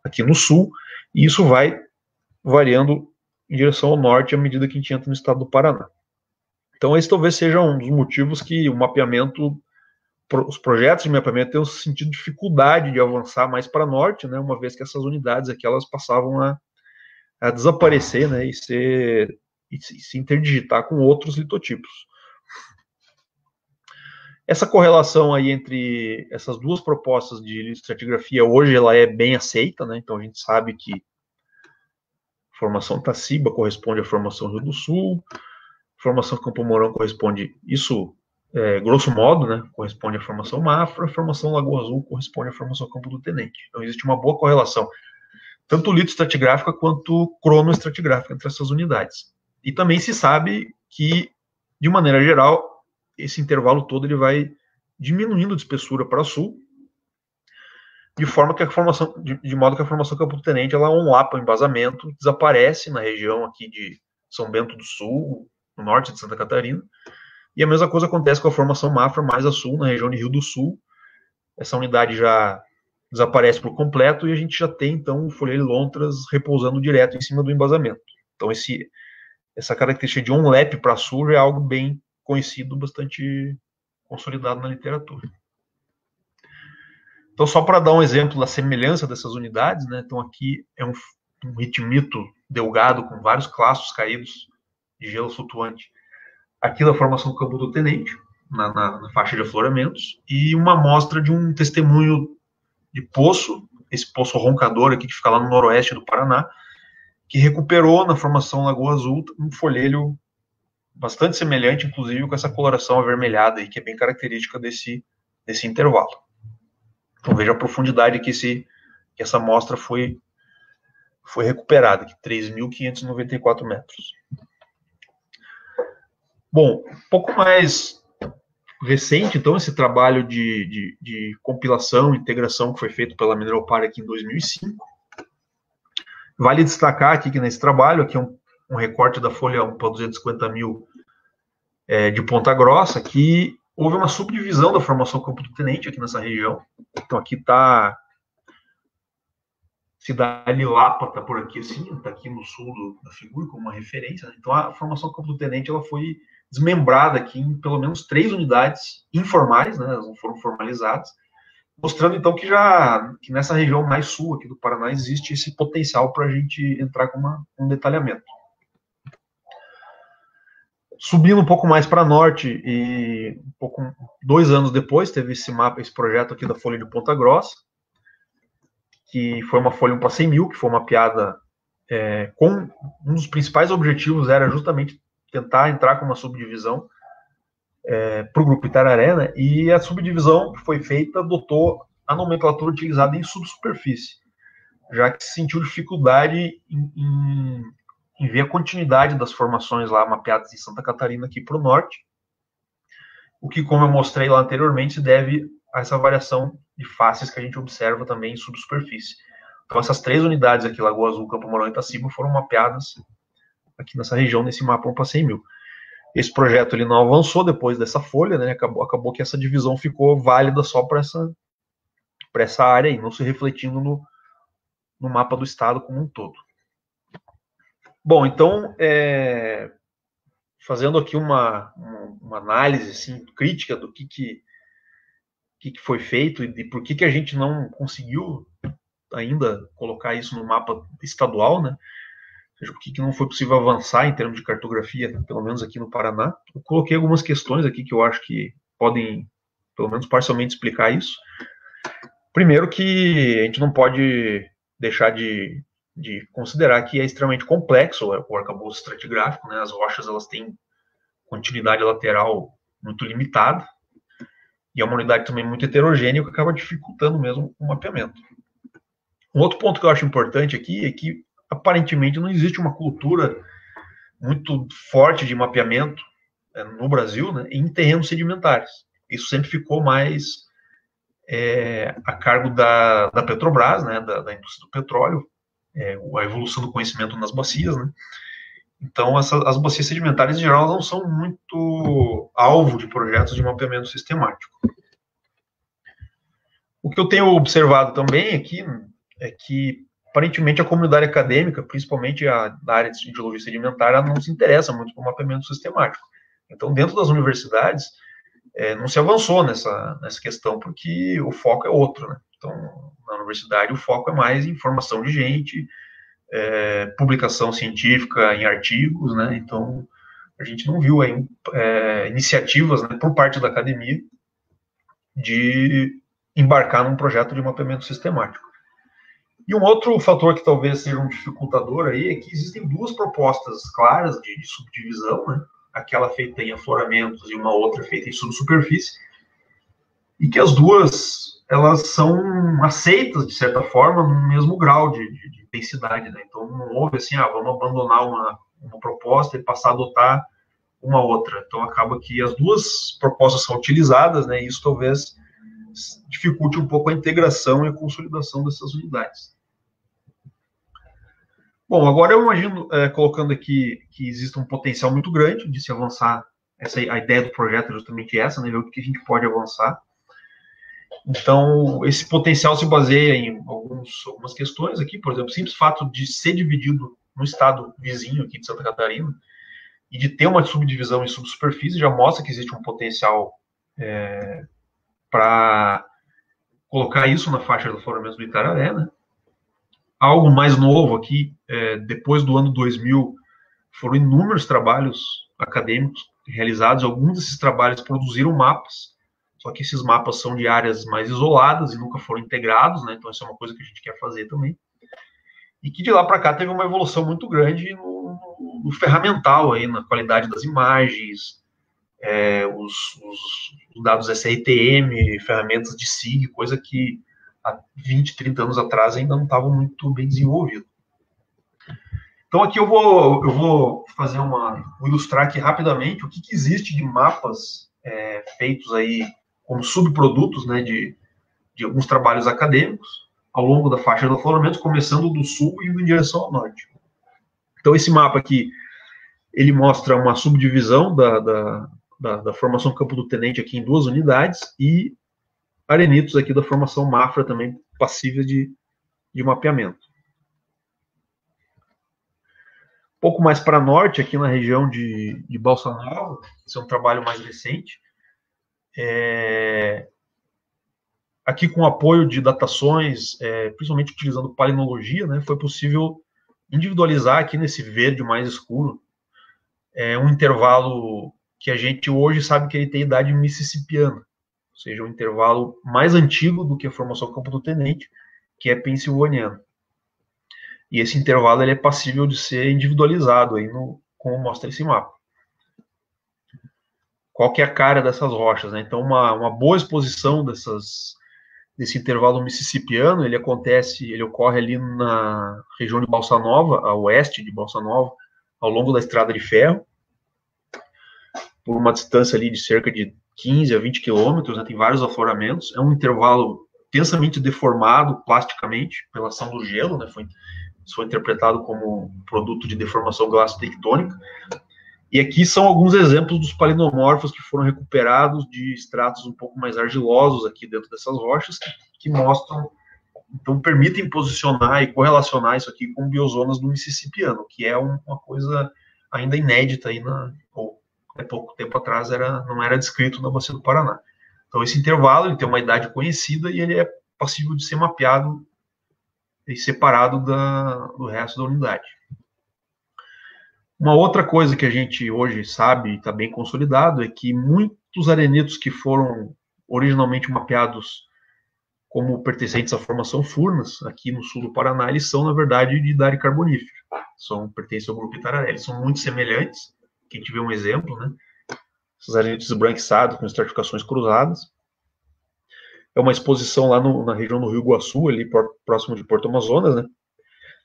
aqui no sul, e isso vai variando em direção ao norte à medida que a gente entra no estado do Paraná. Então esse talvez seja um dos motivos que o mapeamento, os projetos de mapeamento têm sentido dificuldade de avançar mais para norte, né, uma vez que essas unidades aqui elas passavam a desaparecer, né, e se interdigitar com outros litotipos. Essa correlação aí entre essas duas propostas de litostratigrafia hoje ela é bem aceita, né? Então a gente sabe que a formação Taciba corresponde à formação Rio do Sul, a formação Campo Mourão corresponde, isso grosso modo, né, corresponde à formação Mafra, a formação Lagoa Azul corresponde à formação Campo do Tenente. Então existe uma boa correlação, tanto litoestratigráfica quanto cronoestratigráfica entre essas unidades. E também se sabe que, de maneira geral, esse intervalo todo ele vai diminuindo de espessura para sul, de modo que a formação Campo do Tenente ela onlapa o embasamento, desaparece na região aqui de São Bento do Sul, no norte de Santa Catarina, e a mesma coisa acontece com a formação Mafra mais a sul, na região de Rio do Sul. Essa unidade já desaparece por completo e a gente já tem, então, o folhelho Lontras repousando direto em cima do embasamento. Então, essa característica de onlap para sul é algo bem conhecido, bastante consolidado na literatura. Então, só para dar um exemplo da semelhança dessas unidades, né? Então, aqui é um ritmito delgado com vários clastos caídos de gelo flutuante. Aqui da formação Campo do Tenente, na faixa de afloramentos, e uma amostra de um testemunho de poço, esse poço roncador aqui que fica lá no noroeste do Paraná, que recuperou na formação Lagoa Azul um folhelho bastante semelhante, inclusive com essa coloração avermelhada aí, que é bem característica desse intervalo. Então veja a profundidade que essa amostra foi recuperada, aqui 3.594 metros. Bom, um pouco mais recente, então, esse trabalho de compilação e integração que foi feito pela Mineropar aqui em 2005. Vale destacar aqui que nesse trabalho, aqui é um recorte da folha 1 para 250 mil de Ponta Grossa, que houve uma subdivisão da formação Campo do Tenente aqui nessa região. Então aqui está Cidade Lapa, está por aqui assim, está aqui no sul da figura como uma referência, né? Então a formação Campo do Tenente ela foi desmembrada aqui em pelo menos 3 unidades informais, né? Elas não foram formalizadas, mostrando então que nessa região mais sul aqui do Paraná existe esse potencial para a gente entrar com um detalhamento. Subindo um pouco mais para norte, e 2 anos depois, teve esse projeto aqui da folha de Ponta Grossa, que foi uma folha 1 para 100 mil, que foi mapeada com um dos principais objetivos era justamente tentar entrar com uma subdivisão para o grupo Itararé, né? E a subdivisão que foi feita adotou a nomenclatura utilizada em subsuperfície, já que se sentiu dificuldade em ver a continuidade das formações lá mapeadas em Santa Catarina aqui para o norte, o que, como eu mostrei lá anteriormente, se deve a essa variação de faces que a gente observa também em subsuperfície. Então essas 3 unidades aqui, Lagoa Azul, Campo Mourão e Taciba, foram mapeadas aqui nessa região, nesse mapa 1 para 100 mil. Esse projeto ele não avançou depois dessa folha, né? Acabou que essa divisão ficou válida só para essa área aí, não se refletindo no mapa do estado como um todo. Bom, então, fazendo aqui uma análise assim, crítica do que foi feito e por que a gente não conseguiu ainda colocar isso no mapa estadual, né? Ou seja, por que não foi possível avançar em termos de cartografia, pelo menos aqui no Paraná. Eu coloquei algumas questões aqui que eu acho que podem, pelo menos parcialmente, explicar isso. Primeiro que a gente não pode deixar de considerar que é extremamente complexo o arcabouço estratigráfico, né? As rochas elas têm continuidade lateral muito limitada e é uma unidade também muito heterogênea, que acaba dificultando mesmo o mapeamento. Um outro ponto que eu acho importante aqui é que aparentemente não existe uma cultura muito forte de mapeamento no Brasil, né, em terrenos sedimentares. Isso sempre ficou mais a cargo da Petrobras, né, da indústria do petróleo, a evolução do conhecimento nas bacias, né? Então, as bacias sedimentares, em geral, não são muito alvo de projetos de mapeamento sistemático. O que eu tenho observado também aqui é que, aparentemente, a comunidade acadêmica, principalmente da área de geologia sedimentar, ela não se interessa muito por mapeamento sistemático. Então, dentro das universidades, não se avançou nessa questão, porque o foco é outro, né? Então, na universidade, o foco é mais em formação de gente, publicação científica em artigos, né? Então, a gente não viu aí, iniciativas, né, por parte da academia de embarcar num projeto de mapeamento sistemático. E um outro fator que talvez seja um dificultador aí é que existem duas propostas claras de subdivisão, né? Aquela feita em afloramentos e uma outra feita em subsuperfície, e que as duas elas são aceitas, de certa forma, no mesmo grau de intensidade, né? Então, não houve assim, vamos abandonar uma proposta e passar a adotar uma outra. Então, acaba que as duas propostas são utilizadas, né? E isso talvez dificulte um pouco a integração e a consolidação dessas unidades. Bom, agora eu imagino, colocando aqui, que existe um potencial muito grande de se avançar. A ideia do projeto é justamente essa, né? Ver o que a gente pode avançar. Então, esse potencial se baseia em algumas questões aqui, por exemplo, o simples fato de ser dividido no estado vizinho aqui de Santa Catarina e de ter uma subdivisão em subsuperfície já mostra que existe um potencial para colocar isso na faixa do afloramento do Itararé, né? Algo mais novo aqui, depois do ano 2000, foram inúmeros trabalhos acadêmicos realizados, alguns desses trabalhos produziram mapas, só que esses mapas são de áreas mais isoladas e nunca foram integrados, né? Então, isso é uma coisa que a gente quer fazer também. E que de lá para cá teve uma evolução muito grande no ferramental, aí, na qualidade das imagens, os dados SRTM, ferramentas de SIG, coisa que há 20, 30 anos atrás ainda não estava muito bem desenvolvido. Então, aqui eu vou fazer vou ilustrar aqui rapidamente o que existe de mapas feitos aí como subprodutos, né, de alguns trabalhos acadêmicos ao longo da faixa do afloramento, começando do sul e indo em direção ao norte. Então, esse mapa aqui, ele mostra uma subdivisão da formação Campo do Tenente aqui em duas unidades e arenitos aqui da formação Mafra também passível de mapeamento. Um pouco mais para norte, aqui na região de Balsa Nova, esse é um trabalho mais recente, aqui com apoio de datações, principalmente utilizando palinologia, né, foi possível individualizar aqui nesse verde mais escuro um intervalo que a gente hoje sabe que ele tem idade mississippiana, ou seja, um intervalo mais antigo do que a formação Campo do Tenente, que é pensilvaniano. E esse intervalo ele é passível de ser individualizado, aí como mostra esse mapa. Qual que é a cara dessas rochas, né? Então, uma boa exposição desse intervalo mississippiano, ele ocorre ali na região de Balsa Nova, a oeste de Balsa Nova, ao longo da estrada de ferro, por uma distância ali de cerca de 15 a 20 quilômetros, né? Tem vários afloramentos, é um intervalo densamente deformado plasticamente pela ação do gelo, né? Foi Isso foi interpretado como produto de deformação glaciotectônica. E aqui são alguns exemplos dos palinomorfos que foram recuperados de estratos um pouco mais argilosos aqui dentro dessas rochas, que mostram, então permitem posicionar e correlacionar isso aqui com biozonas do Mississippiano, que é uma coisa ainda inédita aí há pouco tempo atrás não era descrito na Bacia do Paraná. Então esse intervalo ele tem uma idade conhecida e ele é passível de ser mapeado e separado do resto da unidade. Uma outra coisa que a gente hoje sabe e está bem consolidado é que muitos arenitos que foram originalmente mapeados como pertencentes à formação Furnas, aqui no sul do Paraná, eles são, na verdade, de idade carbonífera. Pertencem ao grupo Itararé. Eles são muito semelhantes. Aqui a gente vê um exemplo, né? Esses arenitos esbranquiçados com estratificações cruzadas. É uma exposição lá na região do Rio Iguaçu, ali próximo de Porto Amazonas, né?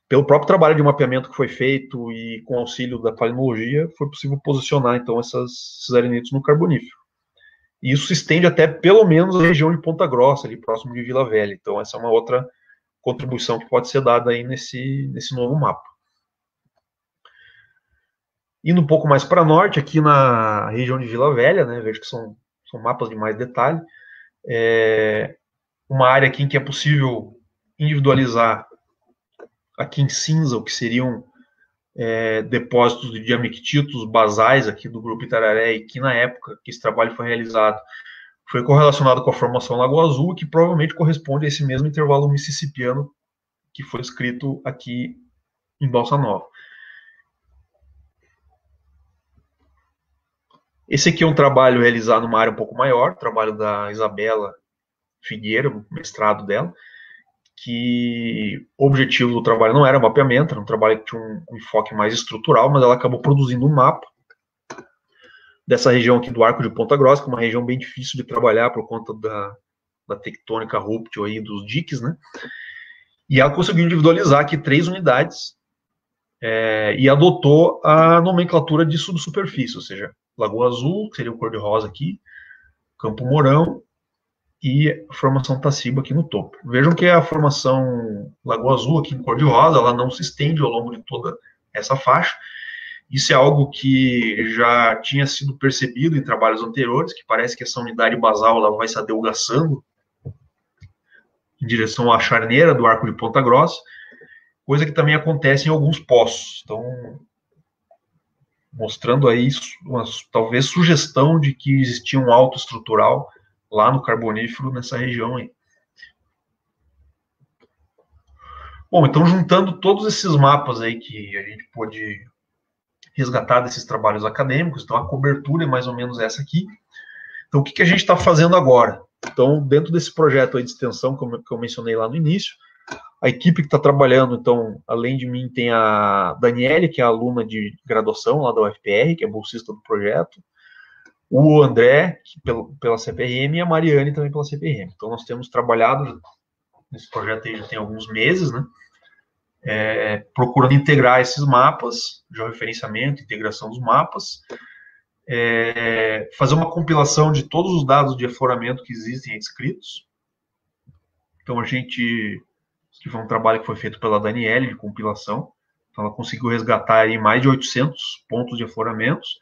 Pelo próprio trabalho de mapeamento que foi feito e com auxílio da palimnologia, foi possível posicionar, então, esses arenitos no carbonífero. E isso se estende até, pelo menos, a região de Ponta Grossa, ali próximo de Vila Velha. Então, essa é uma outra contribuição que pode ser dada aí nesse novo mapa. Indo um pouco mais para norte, aqui na região de Vila Velha, né, vejo que são mapas de mais detalhe, uma área aqui em que é possível individualizar aqui em cinza o que seriam depósitos de diamictitos basais aqui do grupo Itararé, e que na época que esse trabalho foi realizado foi correlacionado com a formação Lagoa Azul, que provavelmente corresponde a esse mesmo intervalo mississippiano que foi escrito aqui em Balsa Nova. Esse aqui é um trabalho realizado numa área um pouco maior, trabalho da Isabela Figueira, o mestrado dela, que o objetivo do trabalho não era mapeamento, era um trabalho que tinha um enfoque mais estrutural, mas ela acabou produzindo um mapa dessa região aqui do Arco de Ponta Grossa, que é uma região bem difícil de trabalhar por conta da tectônica rúptil aí dos diques, né? E ela conseguiu individualizar aqui 3 unidades e adotou a nomenclatura de subsuperfície, ou seja, Lagoa Azul, que seria o cor-de-rosa aqui, Campo Mourão e a formação Taciba aqui no topo. Vejam que a formação Lagoa Azul aqui em cor-de-rosa, ela não se estende ao longo de toda essa faixa. Isso é algo que já tinha sido percebido em trabalhos anteriores, que parece que essa unidade basal ela vai se adelgaçando em direção à charneira do Arco de Ponta Grossa, coisa que também acontece em alguns poços. Então, mostrando aí uma talvez sugestão de que existia um alto estrutural lá no carbonífero nessa região aí. Bom, então juntando todos esses mapas aí que a gente pôde resgatar desses trabalhos acadêmicos, então a cobertura é mais ou menos essa aqui. Então o que a gente está fazendo agora? Então dentro desse projeto aí de extensão que eu mencionei lá no início, a equipe que está trabalhando, então, além de mim, tem a Daniele, que é aluna de graduação lá da UFPR, que é bolsista do projeto, o André, pela CPRM, e a Mariane também pela CPRM. Então, nós temos trabalhado nesse projeto aí já tem alguns meses, né, procurando integrar esses mapas, georreferenciamento, integração dos mapas, fazer uma compilação de todos os dados de afloramento que existem aí descritos. Então, que foi um trabalho que foi feito pela Daniele, de compilação. Então, ela conseguiu resgatar aí mais de 800 pontos de afloramentos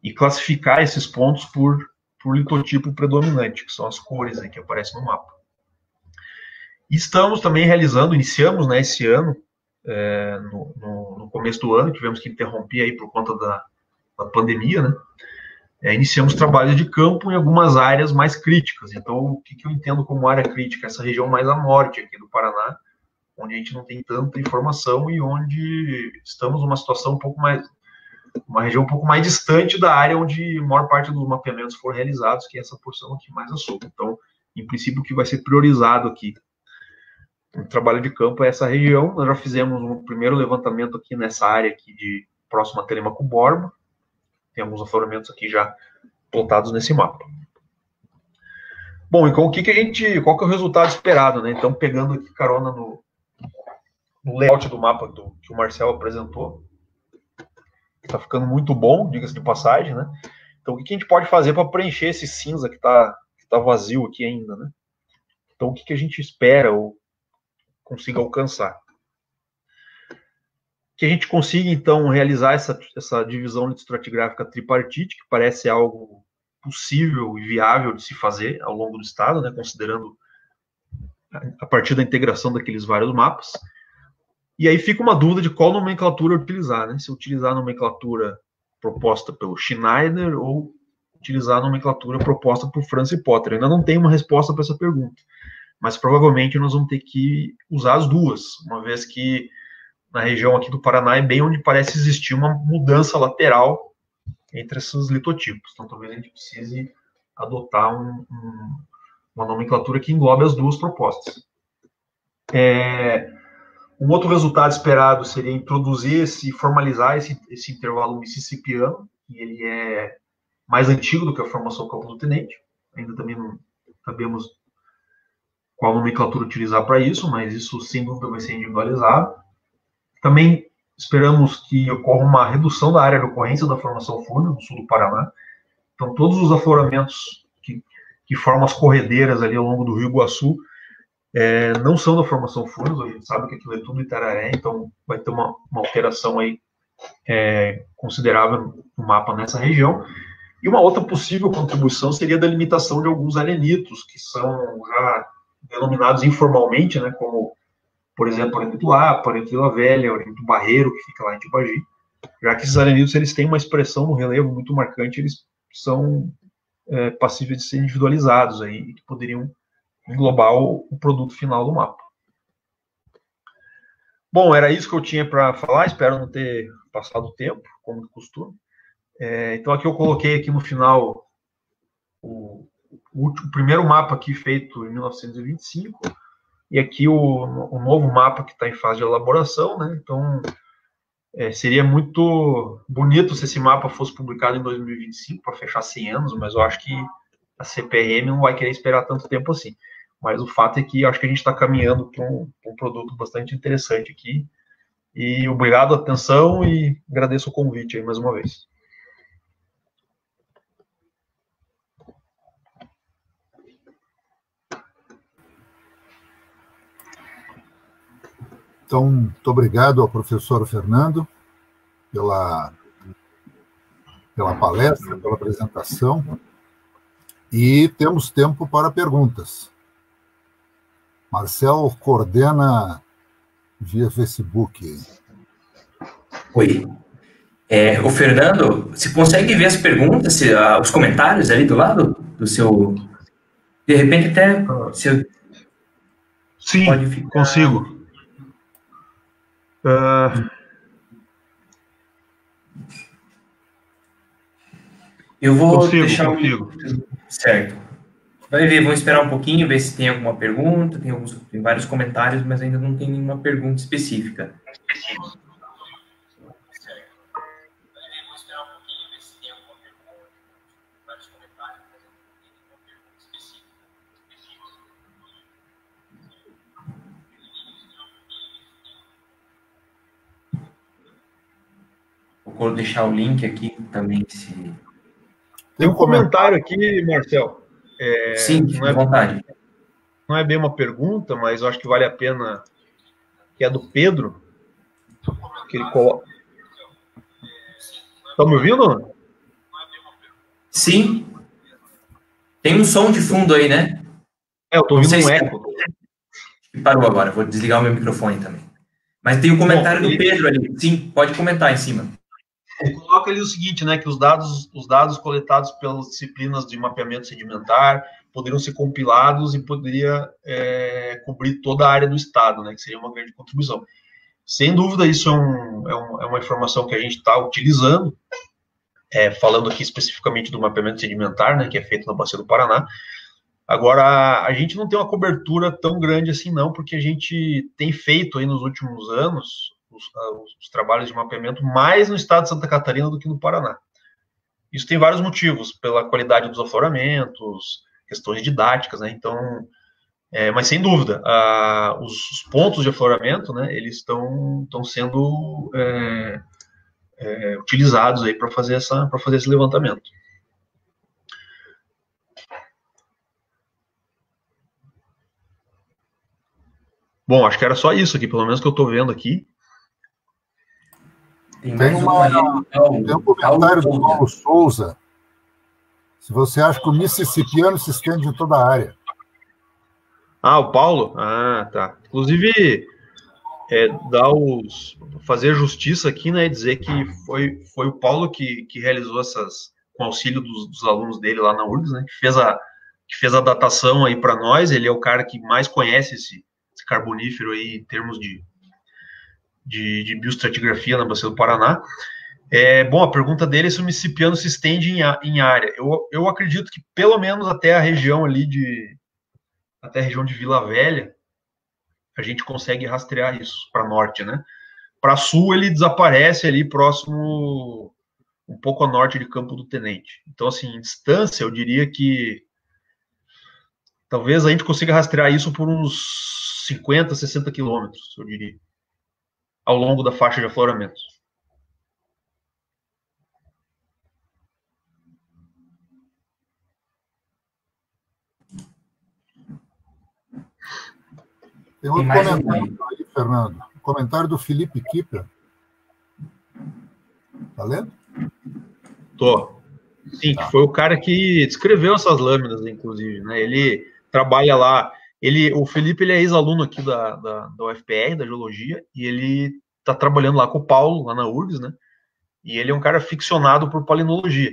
e classificar esses pontos por litotipo predominante, que são as cores aí que aparecem no mapa. E estamos também iniciamos, né, esse ano, no começo do ano, tivemos que interromper aí por conta da pandemia, né? Iniciamos trabalhos de campo em algumas áreas mais críticas. Então, o que eu entendo como área crítica? Essa região mais a norte aqui do Paraná, onde a gente não tem tanta informação e onde estamos numa situação uma região um pouco mais distante da área onde a maior parte dos mapeamentos foram realizados, que é essa porção aqui mais a sul. Então, em princípio, o que vai ser priorizado aqui no trabalho de campo é essa região. Nós já fizemos um primeiro levantamento aqui nessa área aqui próximo a Telêmaco Borba. Tem alguns afloramentos aqui já plotados nesse mapa. Bom, então qual que é o resultado esperado, né? Então, pegando aqui carona no layout do mapa que o Marcel apresentou, está ficando muito bom, diga-se de passagem, né? Então, o que a gente pode fazer para preencher esse cinza que tá vazio aqui ainda, né? Então, o que a gente espera ou consiga alcançar? que a gente consiga, então, realizar essa divisão litoestratigráfica tripartite, que parece algo possível e viável de se fazer ao longo do estado, né, considerando a partir da integração daqueles vários mapas. E aí fica uma dúvida de qual nomenclatura utilizar, né? Se utilizar a nomenclatura proposta pelo Schneider ou utilizar a nomenclatura proposta por Francis Potter. Eu ainda não tenho uma resposta para essa pergunta, mas provavelmente nós vamos ter que usar as duas, uma vez que na região aqui do Paraná é bem onde parece existir uma mudança lateral entre esses litotipos. Então talvez a gente precise adotar uma nomenclatura que englobe as duas propostas. Um outro resultado esperado seria introduzir formalizar esse intervalo mississippiano, que ele é mais antigo do que a formação Campo do Tenente. Ainda também não sabemos qual nomenclatura utilizar para isso, mas isso sem dúvida vai ser individualizado. Também esperamos que ocorra uma redução da área de ocorrência da formação Furnas no sul do Paraná. Então, todos os afloramentos que formam as corredeiras ali ao longo do Rio Iguaçu não são da formação Furnas, a gente sabe que aquilo é tudo Itararé, então vai ter uma alteração aí considerável no mapa nessa região. E uma outra possível contribuição seria da limitação de alguns arenitos, que são já denominados informalmente, né, como, por exemplo, Arenito Lapa, Arenito Vila Velha, Arenito Barreiro, que fica lá em Tibagi, já que esses arenitos eles têm uma expressão no relevo muito marcante, eles são passíveis de ser individualizados aí, que poderiam englobar o produto final do mapa. Bom, era isso que eu tinha para falar, espero não ter passado o tempo, como de costume. Então aqui eu coloquei aqui no final o primeiro mapa aqui feito em 1925, e aqui o novo mapa que está em fase de elaboração, né? Então seria muito bonito se esse mapa fosse publicado em 2025 para fechar 100 anos, mas eu acho que a CPRM não vai querer esperar tanto tempo assim. Mas o fato é que acho que a gente está caminhando para um produto bastante interessante aqui. E obrigado a atenção e agradeço o convite aí mais uma vez. Então, muito obrigado ao professor Fernando pela palestra, pela apresentação. E temos tempo para perguntas. Marcel coordena via Facebook. Oi. O Fernando, você consegue ver as perguntas, os comentários ali do lado do seu... De repente até... Sim, pode ficar... consigo. Eu vou deixar consigo. Certo. Vai ver, vamos esperar um pouquinho, ver se tem alguma pergunta. Tem vários comentários, mas ainda não tem nenhuma pergunta específica. Vou deixar o link aqui também. Tem um comentário aqui, Marcel. Sim, fique à vontade. Não é bem uma pergunta, mas eu acho que vale a pena, que é do Pedro, que ele coloca... Tá me ouvindo? Sim. Tem um som de fundo aí, né? Eu tô ouvindo um eco. Parou agora, vou desligar o meu microfone também. Mas tem o comentário do Pedro ali. Sim, pode comentar em cima. Ele coloca ali o seguinte, né, que os dados coletados pelas disciplinas de mapeamento sedimentar poderiam ser compilados e poderia cobrir toda a área do estado, né, que seria uma grande contribuição. Sem dúvida, isso é uma informação que a gente está utilizando, falando aqui especificamente do mapeamento sedimentar, né, que é feito na Bacia do Paraná. Agora, a gente não tem uma cobertura tão grande assim, não, porque a gente tem feito aí nos últimos anos os trabalhos de mapeamento mais no estado de Santa Catarina do que no Paraná. Isso tem vários motivos, pela qualidade dos afloramentos, questões didáticas, né? Então, mas sem dúvida, os pontos de afloramento, né, eles estão sendo utilizados aí para fazer esse levantamento. Bom, acho que era só isso aqui, pelo menos que eu estou vendo aqui. Tem mais um ali, tem um comentário do Paulo Souza. Se você acha que o mississippiano se estende em toda a área. Ah, o Paulo? Ah, tá. Inclusive, fazer justiça aqui, né, dizer que foi o Paulo que realizou com auxílio dos alunos dele lá na URGS, né, que fez a datação aí para nós. Ele é o cara que mais conhece esse carbonífero aí em termos de bioestratigrafia na Bacia do Paraná. Bom, a pergunta dele é se o mississippiano se estende em área. Eu acredito que pelo menos até a região ali até a região de Vila Velha, a gente consegue rastrear isso para norte, né? Para sul, ele desaparece ali próximo, um pouco a norte de Campo do Tenente. Então, assim, em distância, eu diria que talvez a gente consiga rastrear isso por uns 50, 60 quilômetros, eu diria, ao longo da faixa de afloramentos. Tem outro comentário aí, Fernando. O comentário do Felipe Kipper. Tá lendo? Tô. Sim, tá. Que foi o cara que descreveu essas lâminas, inclusive, né? Ele trabalha lá. O Felipe, ele é ex-aluno aqui da UFPR, da Geologia, e ele tá trabalhando lá com o Paulo, lá na URGS, né? E ele é um cara ficcionado por palinologia.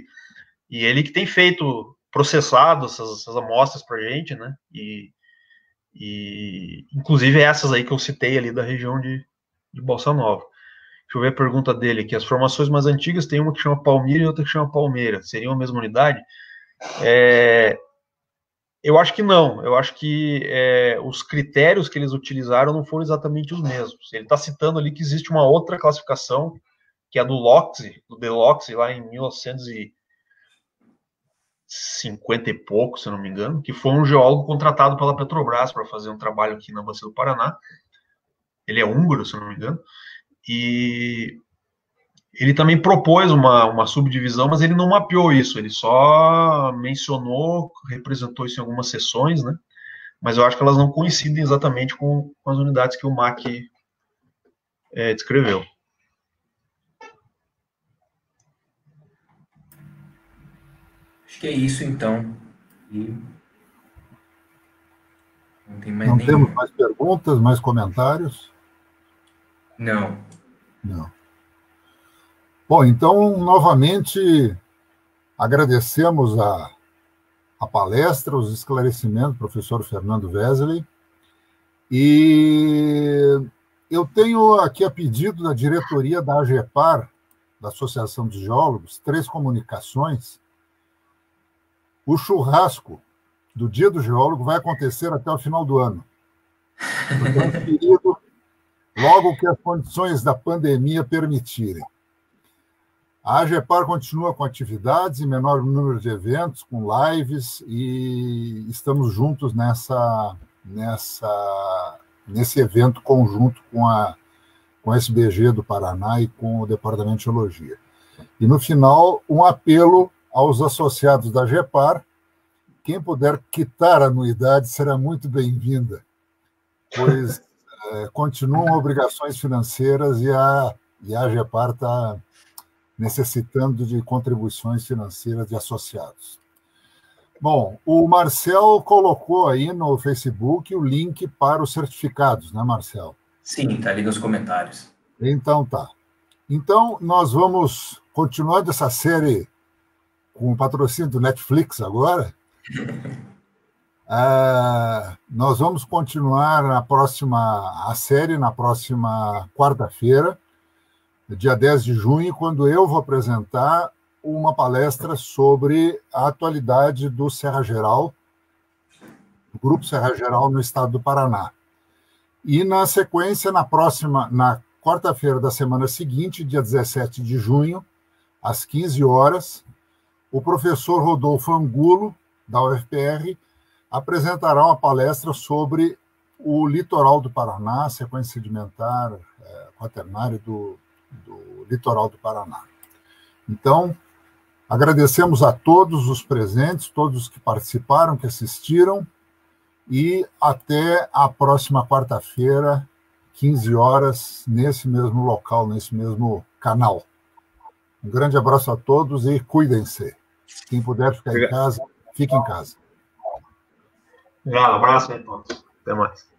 E ele que tem processado essas amostras pra gente, né? E inclusive essas aí que eu citei ali da região de Bossa Nova. Deixa eu ver a pergunta dele aqui. As formações mais antigas tem uma que chama Palmira e outra que chama Palmeira. Seriam a mesma unidade? Eu acho que não. Eu acho que os critérios que eles utilizaram não foram exatamente os mesmos. Ele está citando ali que existe uma outra classificação, que é do Deloxe, lá em 1950 e pouco, se eu não me engano, que foi um geólogo contratado pela Petrobras para fazer um trabalho aqui na Bacia do Paraná. Ele é húngaro, se eu não me engano, e ele também propôs uma subdivisão, mas ele não mapeou isso, ele só mencionou, representou isso em algumas sessões, né? Mas eu acho que elas não coincidem exatamente com as unidades que o MAC descreveu. Acho que é isso, então. E não tem mais nenhum. Temos mais perguntas, mais comentários? Não. Bom, então, novamente, agradecemos a palestra, os esclarecimentos do professor Fernando Vesely. E eu tenho aqui, a pedido da diretoria da AGEPAR, da Associação de Geólogos, 3 comunicações. O churrasco do Dia do Geólogo vai acontecer até o final do ano. Então, logo que as condições da pandemia permitirem. A AGEPAR continua com atividades em menor número de eventos, com lives, e estamos juntos nesse evento conjunto com a SBG do Paraná e com o Departamento de Geologia. E, no final, um apelo aos associados da AGEPAR: quem puder quitar a anuidade será muito bem-vinda, pois continuam obrigações financeiras e a AGEPAR está necessitando de contribuições financeiras de associados. Bom, o Marcel colocou aí no Facebook o link para os certificados, né, Marcel? Sim, está ali nos comentários. Então tá. Então, nós vamos continuar essa série com o patrocínio do Netflix agora. Nós vamos continuar a série na próxima quarta-feira, dia 10 de junho, quando eu vou apresentar uma palestra sobre a atualidade do Serra Geral, do Grupo Serra Geral no estado do Paraná. E, na sequência, na quarta-feira da semana seguinte, dia 17 de junho, às 15 horas, o professor Rodolfo Angulo, da UFPR, apresentará uma palestra sobre o litoral do Paraná, sequência sedimentar quaternária do litoral do Paraná. Então, agradecemos a todos os presentes, todos que participaram, que assistiram, e até a próxima quarta-feira, 15 horas, nesse mesmo local, nesse mesmo canal. Um grande abraço a todos e cuidem-se. Quem puder ficar em casa, fique em casa. Legal, abraço aí a todos. Até mais.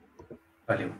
Valeu.